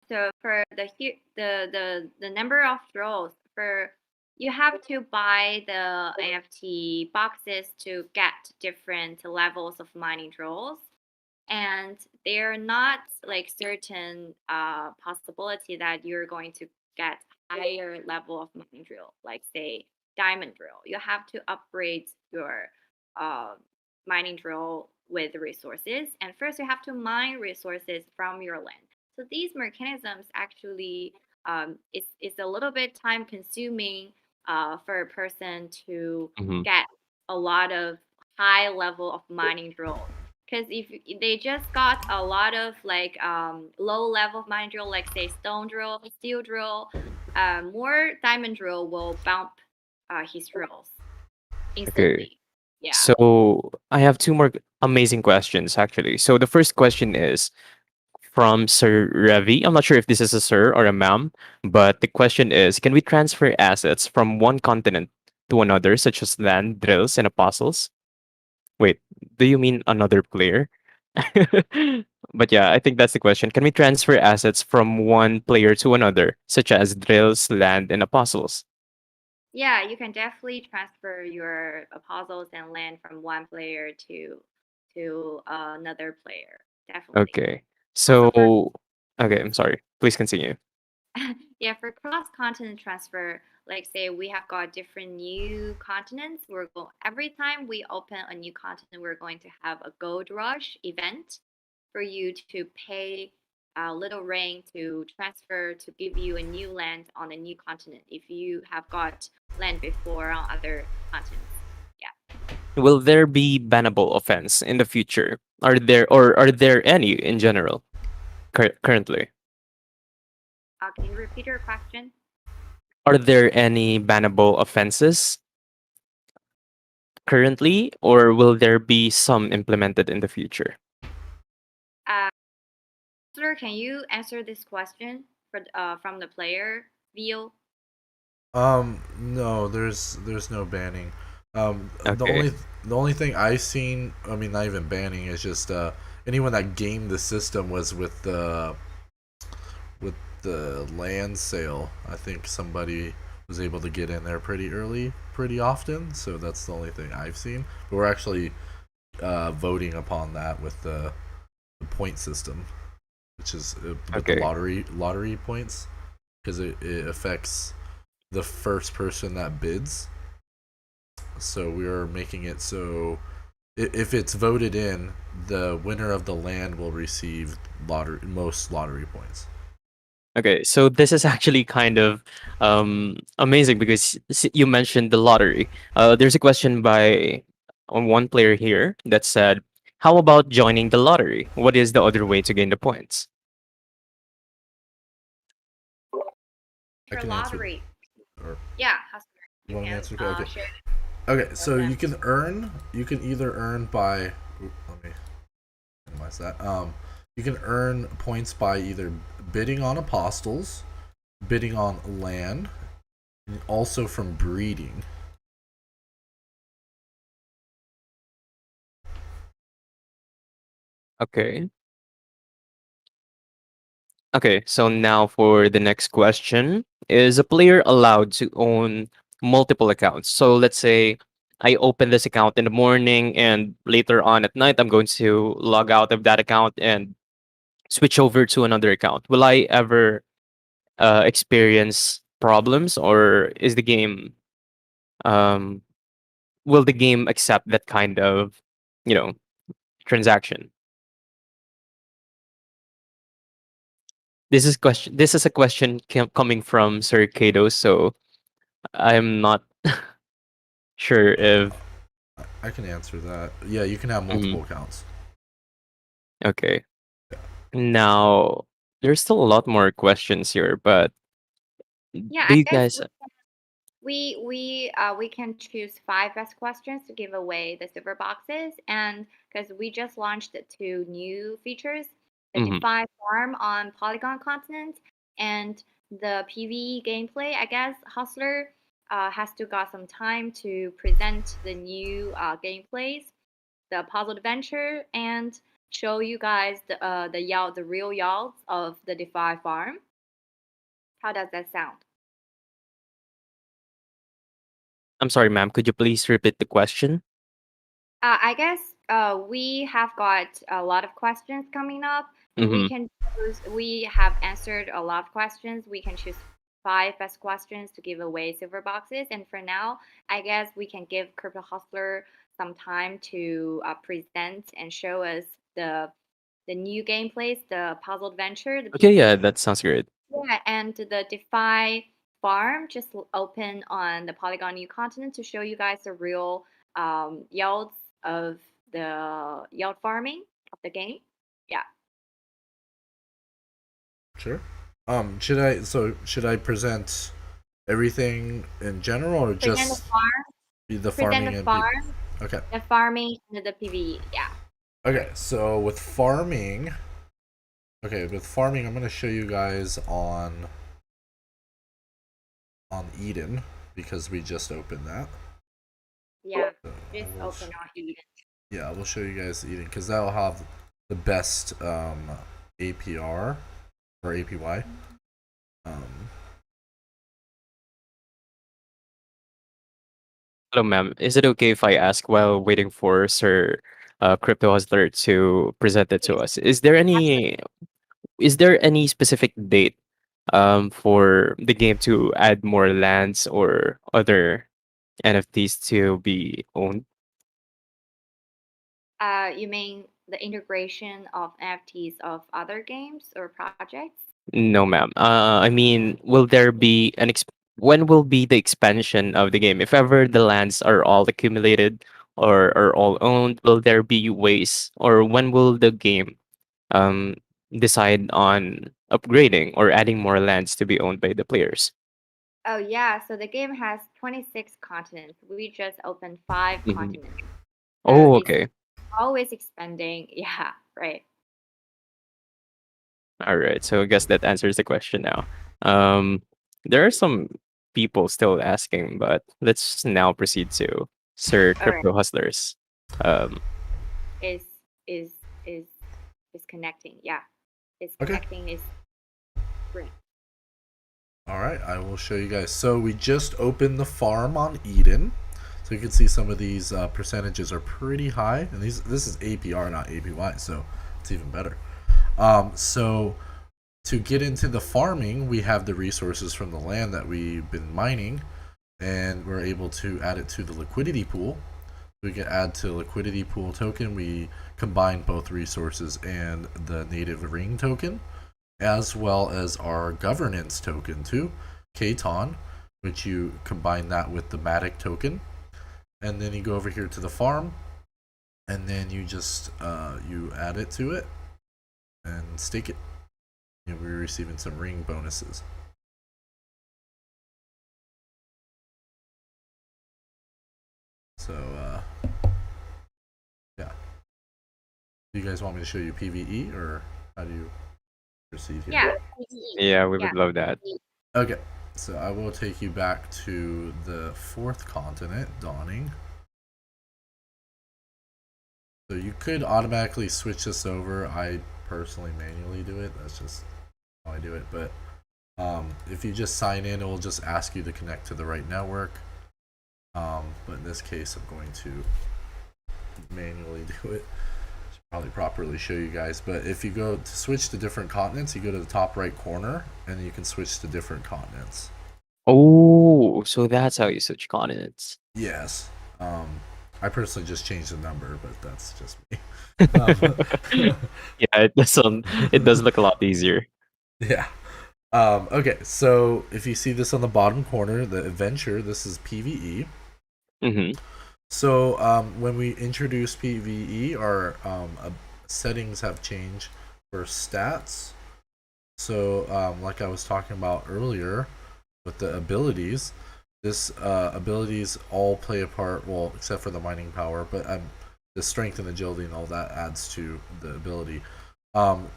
So for the number of draws for you have to buy the NFT boxes to get different levels of mining draws, and they're not like certain possibility that you're going to get higher level of mining drill, like say diamond drill. You have to upgrade your uh, mining drill with resources, and first you have to mine resources from your land. So these mechanisms actually is a little bit time consuming for a person to Mhm. get a lot of high level of mining drill, because if they just got a lot of like low level of mining drill, like say stone drill, steel drill, more diamond drill will bump his drills Okay. instantly. Yeah. So I have two more amazing questions actually. So the first question is from Sir Ravi. I'm not sure if this is a sir or a ma'am, but the question is, can we transfer assets from one continent to another, such as land, drills, and apostles? Wait, do you mean another player? But yeah, I think that's the question. Can we transfer assets from one player to another, such as drills, land, and apostles? Yeah, you can definitely transfer your puzzles and land from one player to another player. Definitely. Okay. Also for So, okay, I'm sorry. Please continue. yeah, for cross-continent transfer, like say we have got different new continents. Every time we open a new continent, we're going to have a gold rush event for you to pay a little rain to transfer to give you a new land on a new continent if you have got land before on other continents. Yeah. Will there be bannable offense in the future? Are there any in general currently? Can you repeat your question? Are there any bannable offenses currently, or will there be some implemented in the future? Uh, Sir, can you answer this question from the player view? No, there's no banning. The Okay. only thing I've seen, I mean, not even banning, is just anyone that gamed the system was with the land sale. I think somebody was able to get in there pretty early, pretty often. So that's the only thing I've seen. But we're actually voting upon that with the point system, which is with the Okay. lottery points, because it affects the first person that bids. So we are making it so if it's voted in, the winner of the land will receive most lottery points. Okay, so this is actually kind of amazing because you mentioned the lottery. There's a question by one player here that said, "How about joining the lottery? What is the other way to gain the points?" I For can answer. lottery. Or Yeah, Hustler. you You want me to can answer? Okay. share Okay. So them. you can earn. You can either earn by. Let me minimize that. You can earn points by either bidding on apostles, bidding on land, and also from breeding. Okay. Okay, so now for the next question. Is a player allowed to own multiple accounts? So let's say I open this account in the morning and later on at night I'm going to log out of that account and switch over to another account. Will I ever experience problems, or is the game um will the game accept that kind of, you know, transaction? This is a question coming from Sir Kato, so I'm not sure if I can answer that. Yeah, you can have mhm, multiple accounts. okay. Now there's still a lot more questions here, but Yeah, do I you guess guys we can choose 5 best questions to give away the silver boxes, and because we just launched the 2 new features, the mhm. Defy Farm on Polygon Continent and the PvE gameplay. I guess Hustler has to got some time to present the new gameplays, the puzzle adventure, and show you guys the real yields of the Defy Farm. How does that sound? I'm sorry, ma'am, could you please repeat the question? I guess we have got a lot of questions coming up. We Mhm. can choose, we have answered a lot of questions. We can choose 5 best questions to give away silver boxes. And for now, I guess we can give Crypto Hustler some time to present and show us the new gameplays, the puzzle adventure, the Okay, yeah, PvE. that sounds great. Yeah, and the Defy farm just open on the Polygon New Continent to show you guys the real yields of the yield farming of the game. Yeah. Sure. Should I present everything in general or Present the just farm, the present the farming and farm, Okay. the farming and the PvE. Yeah. Okay, so with farming, I'm gonna show you guys on Eden because we just opened that. Yeah. So Just open on Eden. yeah, we'll show you guys Eden because that'll have the best APR or APY. Um, Hello, ma'am. Is it okay if I ask while waiting for Sir Crypto Hustler to present it to Please. us? Is there any specific date for the game to add more lands or other NFTs to be owned? You mean the integration of NFTs of other games or projects? No, ma'am. I mean, will there be when will be the expansion of the game? If ever the lands are all accumulated or are all owned, will there be ways, or when will the game um decide on upgrading or adding more lands to be owned by the players? Oh yeah, so the game has 26 continents. We just opened 5 Mhm. continents. So Oh, it's okay. always expanding. Yeah, right. All right. So I guess that answers the question now. Um, there are some people still asking, but let's now proceed to Sir All right. Crypto Hustlers. Um, Is is is is connecting. Yeah. Is okay. connecting is great. All right, I will show you guys. So we just opened the farm on Eden. So you can see some of these percentages are pretty high, and this is APR, not APY, so it's even better. So to get into the farming, we have the resources from the land that we've been mining, and we're able to add it to the liquidity pool. We can add to liquidity pool token. We combine both resources and the native ring token, as well as our governance token too, Katon, which you combine that with the Matic token, and then you go over here to the farm, and then you just you add it to it and stake it. You'll be receiving some ring bonuses. So yeah. Do you guys want me to show you PVE, or how do you proceed here? Yeah. Yeah, we Yeah. would love that. Okay, so I will take you back to the 4th continent, Dawning. So you could automatically switch this over. I personally manually do it. That's just how I do it. But if you just sign in, it will just ask you to connect to the right network. But in this case, I'm going to manually do it. Should probably properly show you guys. But if you go to switch to different continents, you go to the top right corner, and you can switch to different continents. Oh, so that's how you switch continents. Yes. I personally just changed the number, but that's just me. Yeah, it does look a lot easier. Yeah. Okay, so if you see this on the bottom corner, the adventure, this is PvE. Mm-hmm. So when we introduce PvE, our settings have changed for stats. So like I was talking about earlier with the abilities, this abilities all play a part, well, except for the mining power, but the strength and agility and all that adds to the ability.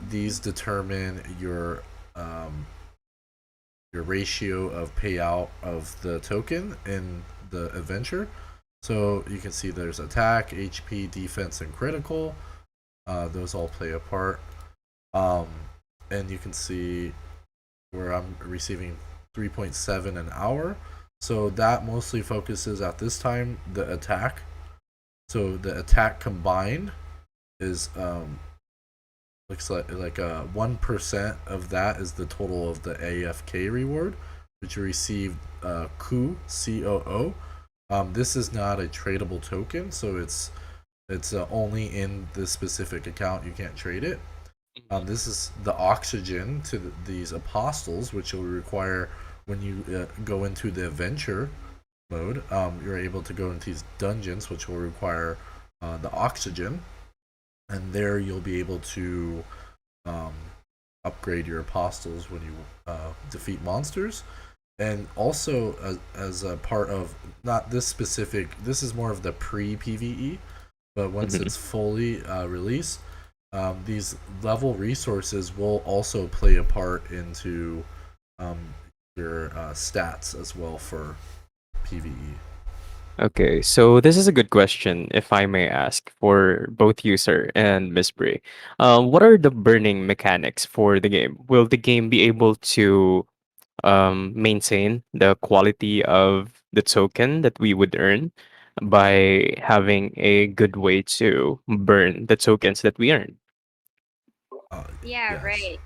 These determine your ratio of payout of the token in the adventure. So you can see there's attack, HP, defense, and critical. Those all play a part. And you can see where I'm receiving 3.7 an hour. So that mostly focuses at this time the attack. So the attack combined is looks like 1% of that is the total of the AFK reward, which you receive COO. This is not a tradable token, so it's only in this specific account. You can't trade it. This is the oxygen to these apostles, which will require when you go into the adventure mode. You're able to go into these dungeons, which will require the oxygen, and there you'll be able to upgrade your apostles when you defeat monsters. And also as a part of, not this specific, this is more of the pre-PvE, but once it's fully released, these level resources will also play a part into your stats as well for PvE. Okay, so this is a good question, if I may ask, for both you, sir, and Miss Brie. What are the burning mechanics for the game? Will the game be able to maintain the quality of the token that we would earn by having a good way to burn the tokens that we earn? Yeah, Yes. right.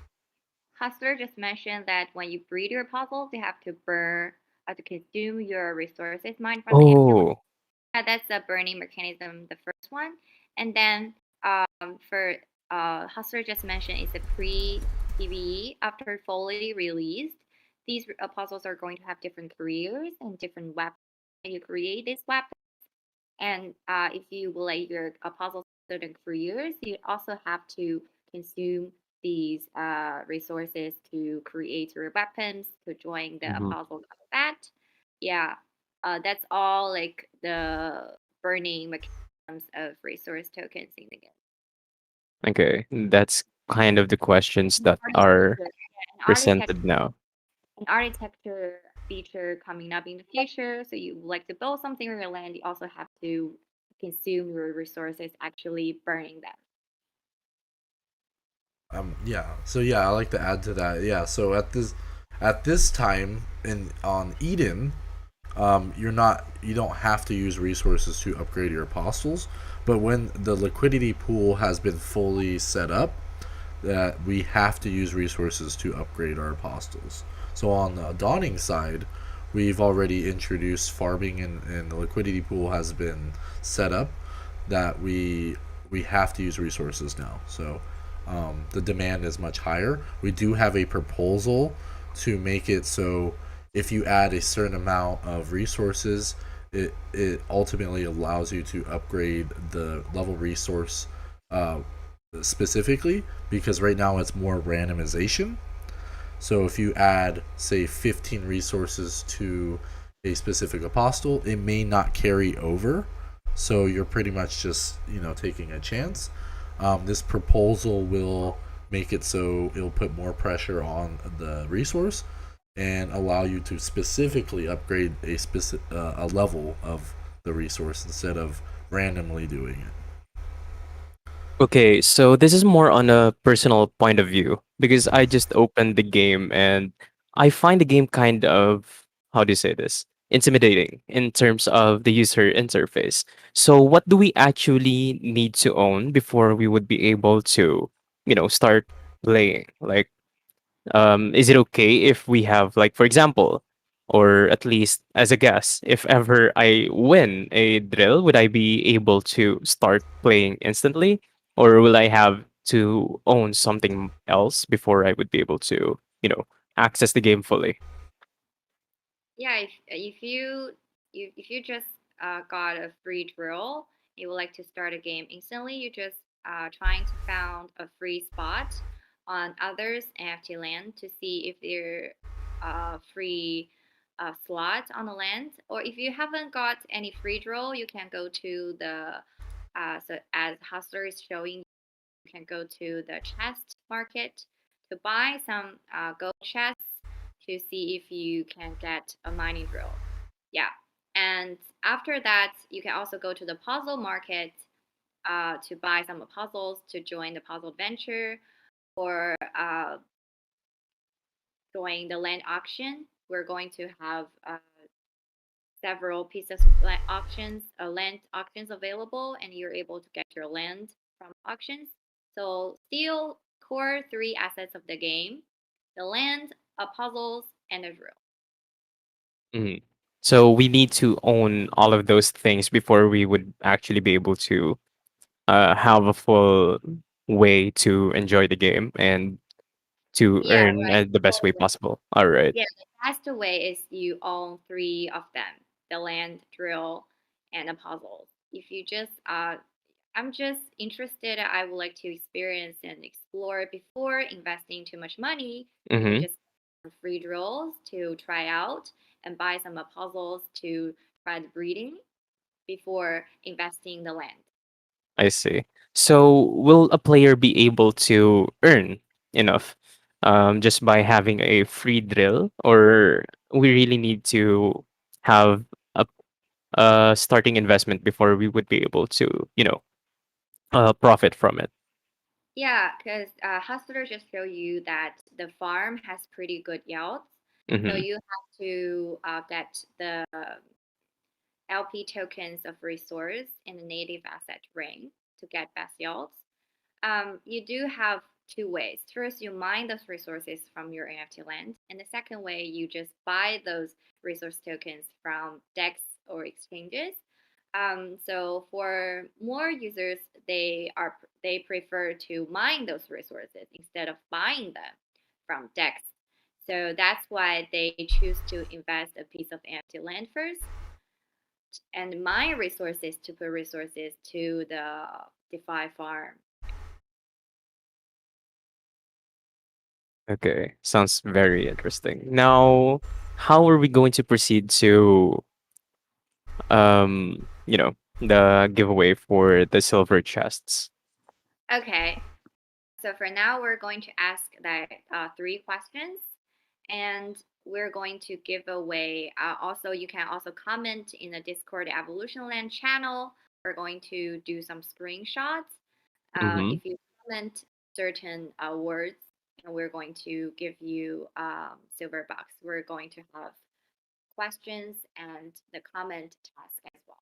Hustler just mentioned that when you breed your puzzles, you have to burn to consume your resources mined from the empty. Oh, Yeah, that's the burning mechanism, the first one. And then for Hustler just mentioned is the pre-PvE. After fully released, these puzzles are going to have different careers and different weapons. And you create these weapons, and if you relate your puzzles to certain careers, you also have to consume these resources to create your weapons to join the mhm. puzzle combat. Yeah, that's all like the burning mechanisms of resource tokens in the game. Okay. That's kind of the questions that are presented now. An architecture feature coming up in the future. So you would like to build something on your land, you also have to consume your resources, actually burning them. Yeah. So yeah, I like to add to that. Yeah. So at this time on Eden, you don't have to use resources to upgrade your apostles, but when the liquidity pool has been fully set up, that we have to use resources to upgrade our apostles. So on the Dawning side, we've already introduced farming, and the liquidity pool has been set up that we have to use resources now. So the demand is much higher. We do have a proposal to make it so if you add a certain amount of resources, it ultimately allows you to upgrade the level resource specifically, because right now it's more randomization. So if you add, say, 15 resources to a specific apostle, it may not carry over So you're pretty much just, taking a chance. This proposal will make it so it'll put more pressure on the resource and allow you to specifically upgrade a level of the resource instead of randomly doing it. Okay, so this is more on a personal point of view because I just opened the game and I find the game kind of, how do you say this? Intimidating in terms of the user interface. So what do we actually need to own before we would be able to, start playing? Like, is it okay if we have, like, for example, or at least as a guess, if ever I win a drill, would I be able to start playing instantly, or will I have to own something else before I would be able to, access the game fully? Yeah, if you just got a free drill, you would like to start a game instantly. You just trying to found a free spot on others NFT land to see if there free slot on the land, or if you haven't got any free drill, you can go to the so as Hustler is showing, you can go to the chest market to buy some gold chests to see if you can get a mining drill. Yeah. And after that, you can also go to the puzzle market to buy some puzzles to join the puzzle adventure or join the land auction. We're going to have several pieces of land auctions available, and you're able to get your land from auctions. So still core three assets of the game: the land, puzzles, and a drill. Mhm. So we need to own all of those things before we would actually be able to have a full way to enjoy the game and to Yeah, earn right. the best way Totally. possible. All right. Yeah, the best way is you own three of them: the land, drill, and the puzzles. If you just I'm just interested, I would like to experience and explore before investing too much money. You can Mm-hmm. just free drills to try out and buy some puzzles to try the breeding before investing the land. I see. So, will a player be able to earn enough just by having a free drill, or we really need to have a, a starting investment before we would be able to, profit from it? Yeah, because Hustler just show you that the farm has pretty good yields. So Mm-hmm. you have to get the LP tokens of resource in the native asset ring to get best yields. You do have two ways. First, you mine those resources from your NFT land, and the second way, you just buy those resource tokens from DEX or exchanges. So for more users, they prefer to mine those resources instead of buying them from DEX. So that's why they choose to invest a piece of NFT land first and mine resources to put resources to the DeFi farm. Okay, sounds very interesting. Now, how are we going to proceed to, the giveaway for the silver chests? Okay, so for now, we're going to ask that three questions, and we're going to give away. Also, you can also comment in the Discord Evolution Land channel. We're going to do some screenshots. Mm-hmm. If you comment certain words, and we're going to give you silver bucks. We're going to have questions and the comment task as well.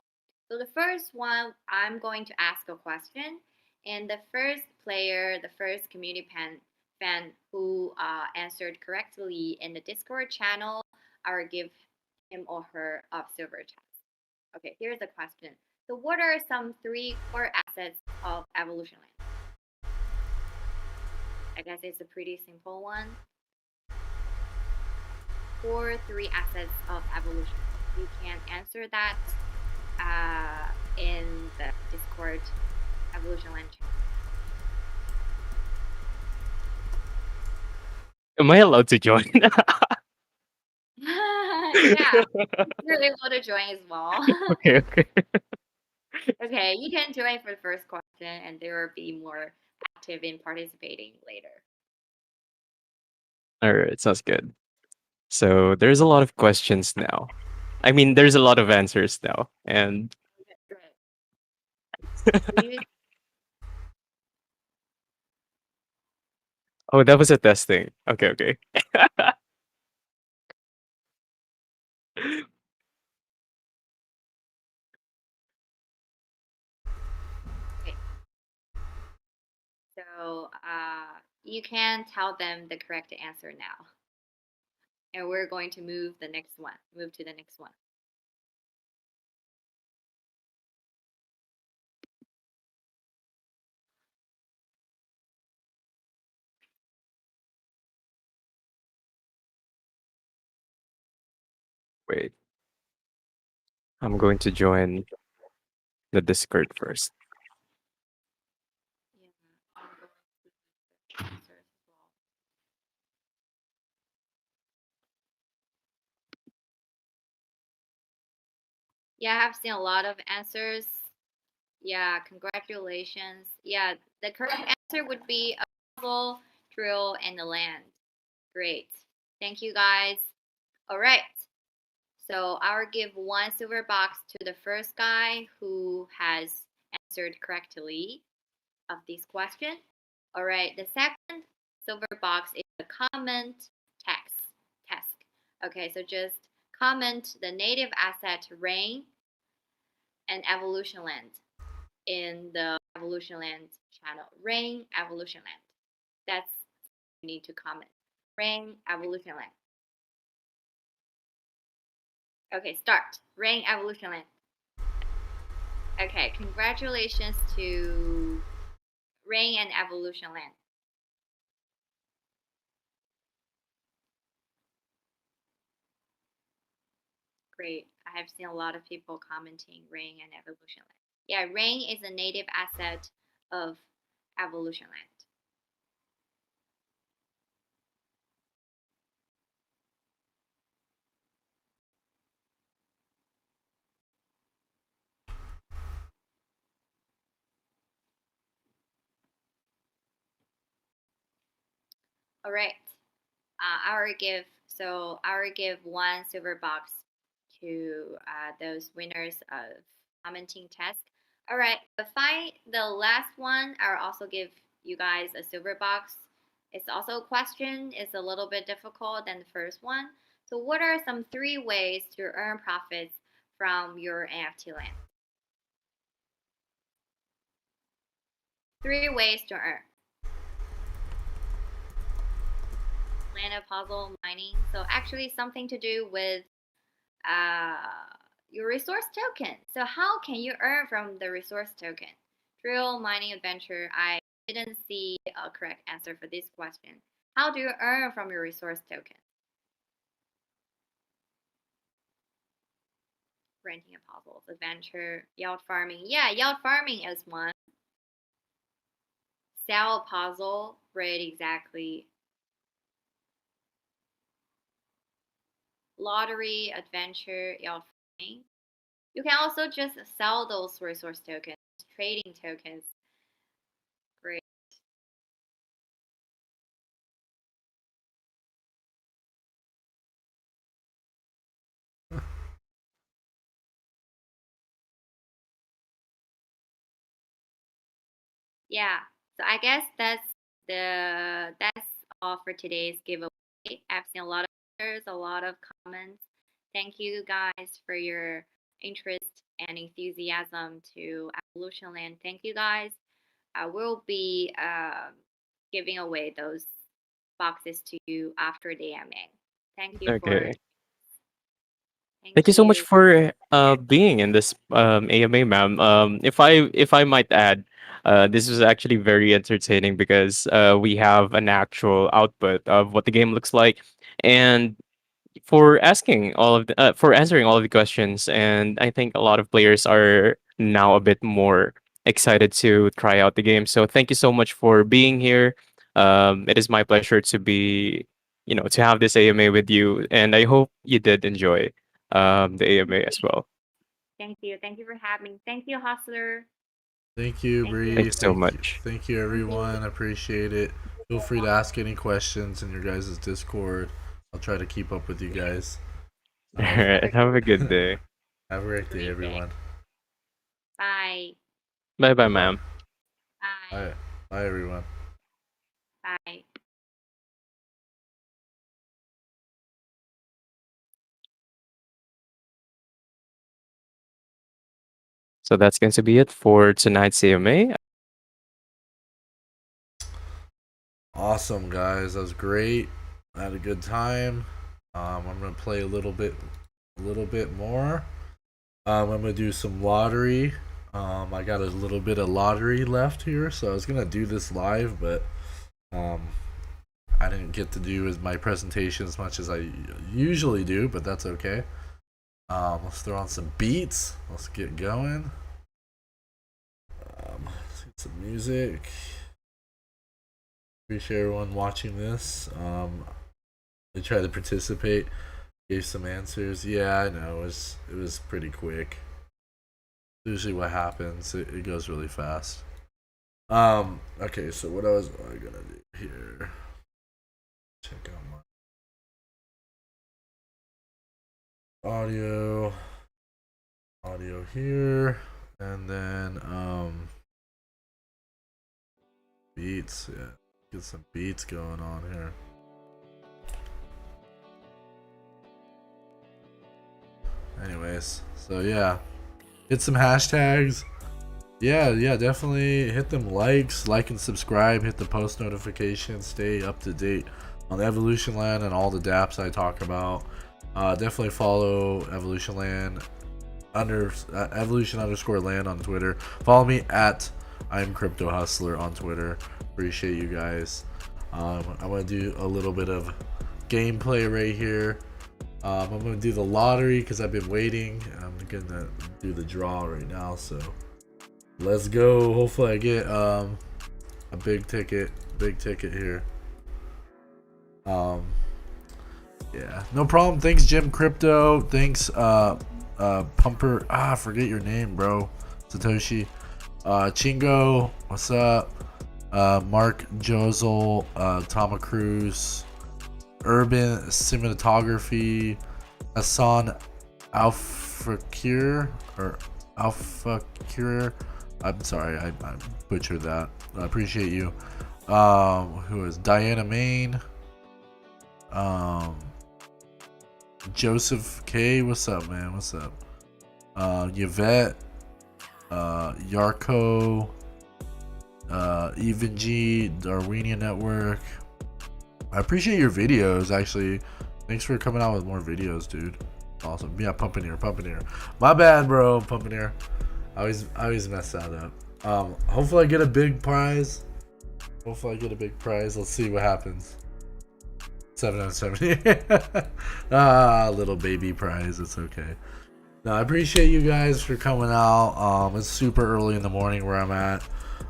So the first one, I'm going to ask a question, and the first player, the first community fan who answered correctly in the Discord channel, I will give him or her a silver chest. Okay, here's the question. So what are some three core assets of Evolution Land? I guess it's a pretty simple one. Three assets of evolution. You can answer that in the Discord Evolution Land channel. Am I allowed to join? Yeah, you're able to join as well. Okay, okay. Okay, you can join for the first question, and there will be more active in participating later. All right, sounds good. So there's a lot of questions now. I mean, there's a lot of answers now, and Great. Do you oh, that was a testing. Okay, okay. okay. So you can tell them the correct answer now, and we're going to move the next one. Move to the next one. Wait, I'm going to join the Discord first. Yeah, I'm going to the answer as well. Yeah, I've seen a lot of answers. Yeah, congratulations. Yeah, the correct answer would be a puzzle, drill, and the land. Great. Thank you guys. All right. So I'll give one silver box to the first guy who has answered correctly of this question. All right. The second silver box is a comment text task. Okay, so just comment the native asset rain and evolution land in the evolution land channel. Rain evolution land. That's you need to comment. Rain evolution land. Okay, start. Rain evolution land. Okay, congratulations to Rain and Evolution Land. Great. I have seen a lot of people commenting Rain and Evolution Land. Yeah, Rain is a native asset of Evolution Land. All right. I will give one silver box to those winners of commenting test. All right, the last one, I'll also give you guys a silver box. It's also a question. It's a little bit difficult than the first one. So, what are some 3 ways to earn profits from your NFT land? 3 ways to earn. Land puzzle mining. So actually something to do with your resource token. So how can you earn from the resource token? Drill, mining, adventure. I didn't see a correct answer for this question. How do you earn from your resource token? Renting a puzzles, adventure, yield farming. Yeah, yield farming is one. Sell a puzzle, right, exactly. Lottery, adventure, yield farming. You can also just sell those resource tokens, trading tokens. Great. Yeah. So I guess that's all for today's giveaway. I've seen a lot of answers, a lot of comments. Thank you guys for your interest and enthusiasm to Evolution Land. Thank you guys. I will be giving away those boxes to you after the AMA. Thank you for Okay. thank Thank you so much you. for being in this AMA, ma'am. If I might add, this was actually very entertaining because we have an actual output of what the game looks like, and for answering all of the questions. And I think a lot of players are now a bit more excited to try out the game. So thank you so much for being here. It is my pleasure to be, to have this AMA with you, and I hope you did enjoy the AMA as well. Thank you. Thank you for having me. Thank you, Hustler. Thank you, Thank you. Bree. Thanks so Thank you. much. Thank you, everyone. Appreciate it. Feel free to ask any questions in your guys' Discord. I'll try to keep up with you guys. All right. Have a good day. Have a great day, Great day. everyone. Bye. Bye bye, ma'am. Bye. Bye. Bye, everyone. Bye. So that's going to be it for tonight's AMA. Awesome, guys. That was great. I had a good time. I'm gonna play a little bit more. I'm gonna do some lottery. I got a little bit of lottery left here, so I was gonna do this live, but I didn't get to do my presentation as much as I usually do, but that's okay. Let's throw on some beats. Let's get going. Let's get some music. Appreciate everyone watching this. I tried to participate, gave some answers. Yeah, I know it was pretty quick. Usually, what happens, it goes really fast. Okay, so what was I gonna do here? Check out my audio here, and then beats. Yeah, get some beats going on here. Anyways, so yeah, hit some hashtags. Yeah, definitely hit them like and subscribe, hit the post notifications, stay up to date on Evolution.land and all the dApps I talk about. Definitely follow Evolution.land Evolution_land on Twitter. Follow me at I'm Crypto Hustler on Twitter. Appreciate you guys. I'm gonna do a little bit of gameplay right here. I'm gonna do the lottery because I've been waiting. I'm gonna do the draw right now, so let's go. Hopefully I get a big ticket here. Yeah, no problem. Thanks, Jim Crypto. Thanks, Pumper. I forget your name, bro. Satoshi. Chingo, what's up? Mark Jozel, Tama Cruz, Urban Cinematography, Hassan Alfakir or Alfakir. I'm sorry, I butchered that. I appreciate you. Who is Diana Main? Joseph K. What's up, man? What's up? Yvette, Yarko, Even G, Darwinian Network. I appreciate your videos, actually. Thanks for coming out with more videos, dude. Awesome. Yeah, pumping here. My bad, bro. Pumping here. I always mess that up. Hopefully I get a big prize. Let's see what happens. 7 out of 70. Little baby prize. It's okay. No, I appreciate you guys for coming out. It's super early in the morning where I'm at.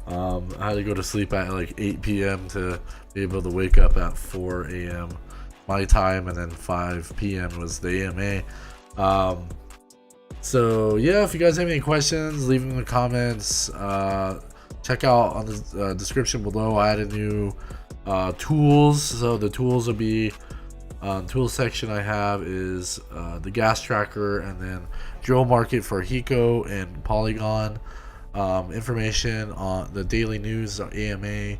I had to go to sleep at like 8 p.m. to be able to wake up at 4 a.m. my time, and then 5 p.m. was the AMA. So yeah, if you guys have any questions, leave them in the comments. Check out on the description below. I added new tools, so the tools will be tool section. I have is the gas tracker, and then drill market for Hiko and Polygon. Information on the daily news on AMA,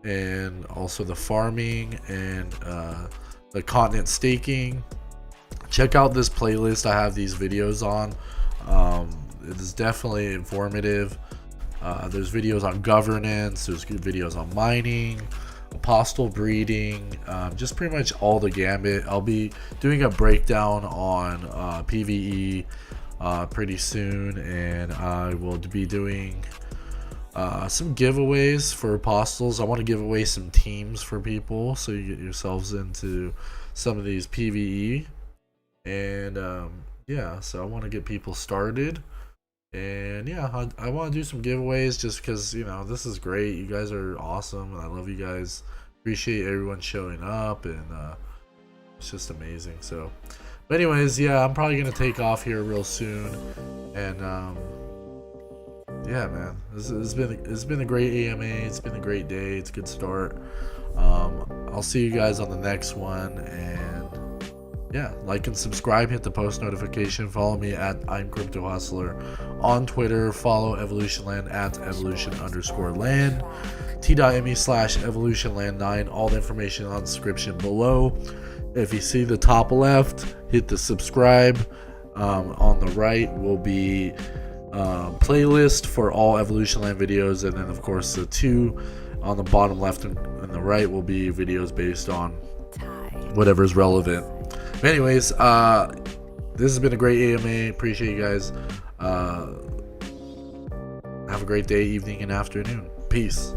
and also the farming and the continent staking. Check out this playlist. I have these videos on. It is definitely informative. There's videos on governance, there's good videos on mining, apostle breeding, just pretty much all the gambit. I'll be doing a breakdown on PvE pretty soon, and I will be doing some giveaways for apostles. I want to give away some teams for people so you get yourselves into some of these PvE, and yeah, so I want to get people started. And yeah, I want to do some giveaways just because, you know, this is great. You guys are awesome, and I love you guys. Appreciate everyone showing up, and it's just amazing. So, but anyways, yeah, I'm probably gonna take off here real soon. And yeah, man, it's been a great AMA. It's been a great day. It's a good start. I'll see you guys on the next one, and yeah, like and subscribe, hit the post notification, follow me at I'm Crypto Hustler on Twitter, follow Evolution.land at evolution_land, t.me/evolutionland9, all the information on the description below. If you see the top left, hit the subscribe. On the right will be playlist for all Evolution.land videos, and then of course the two on the bottom left and the right will be videos based on whatever is relevant. But anyways, this has been a great AMA. Appreciate you guys. Have a great day, evening, and afternoon. Peace.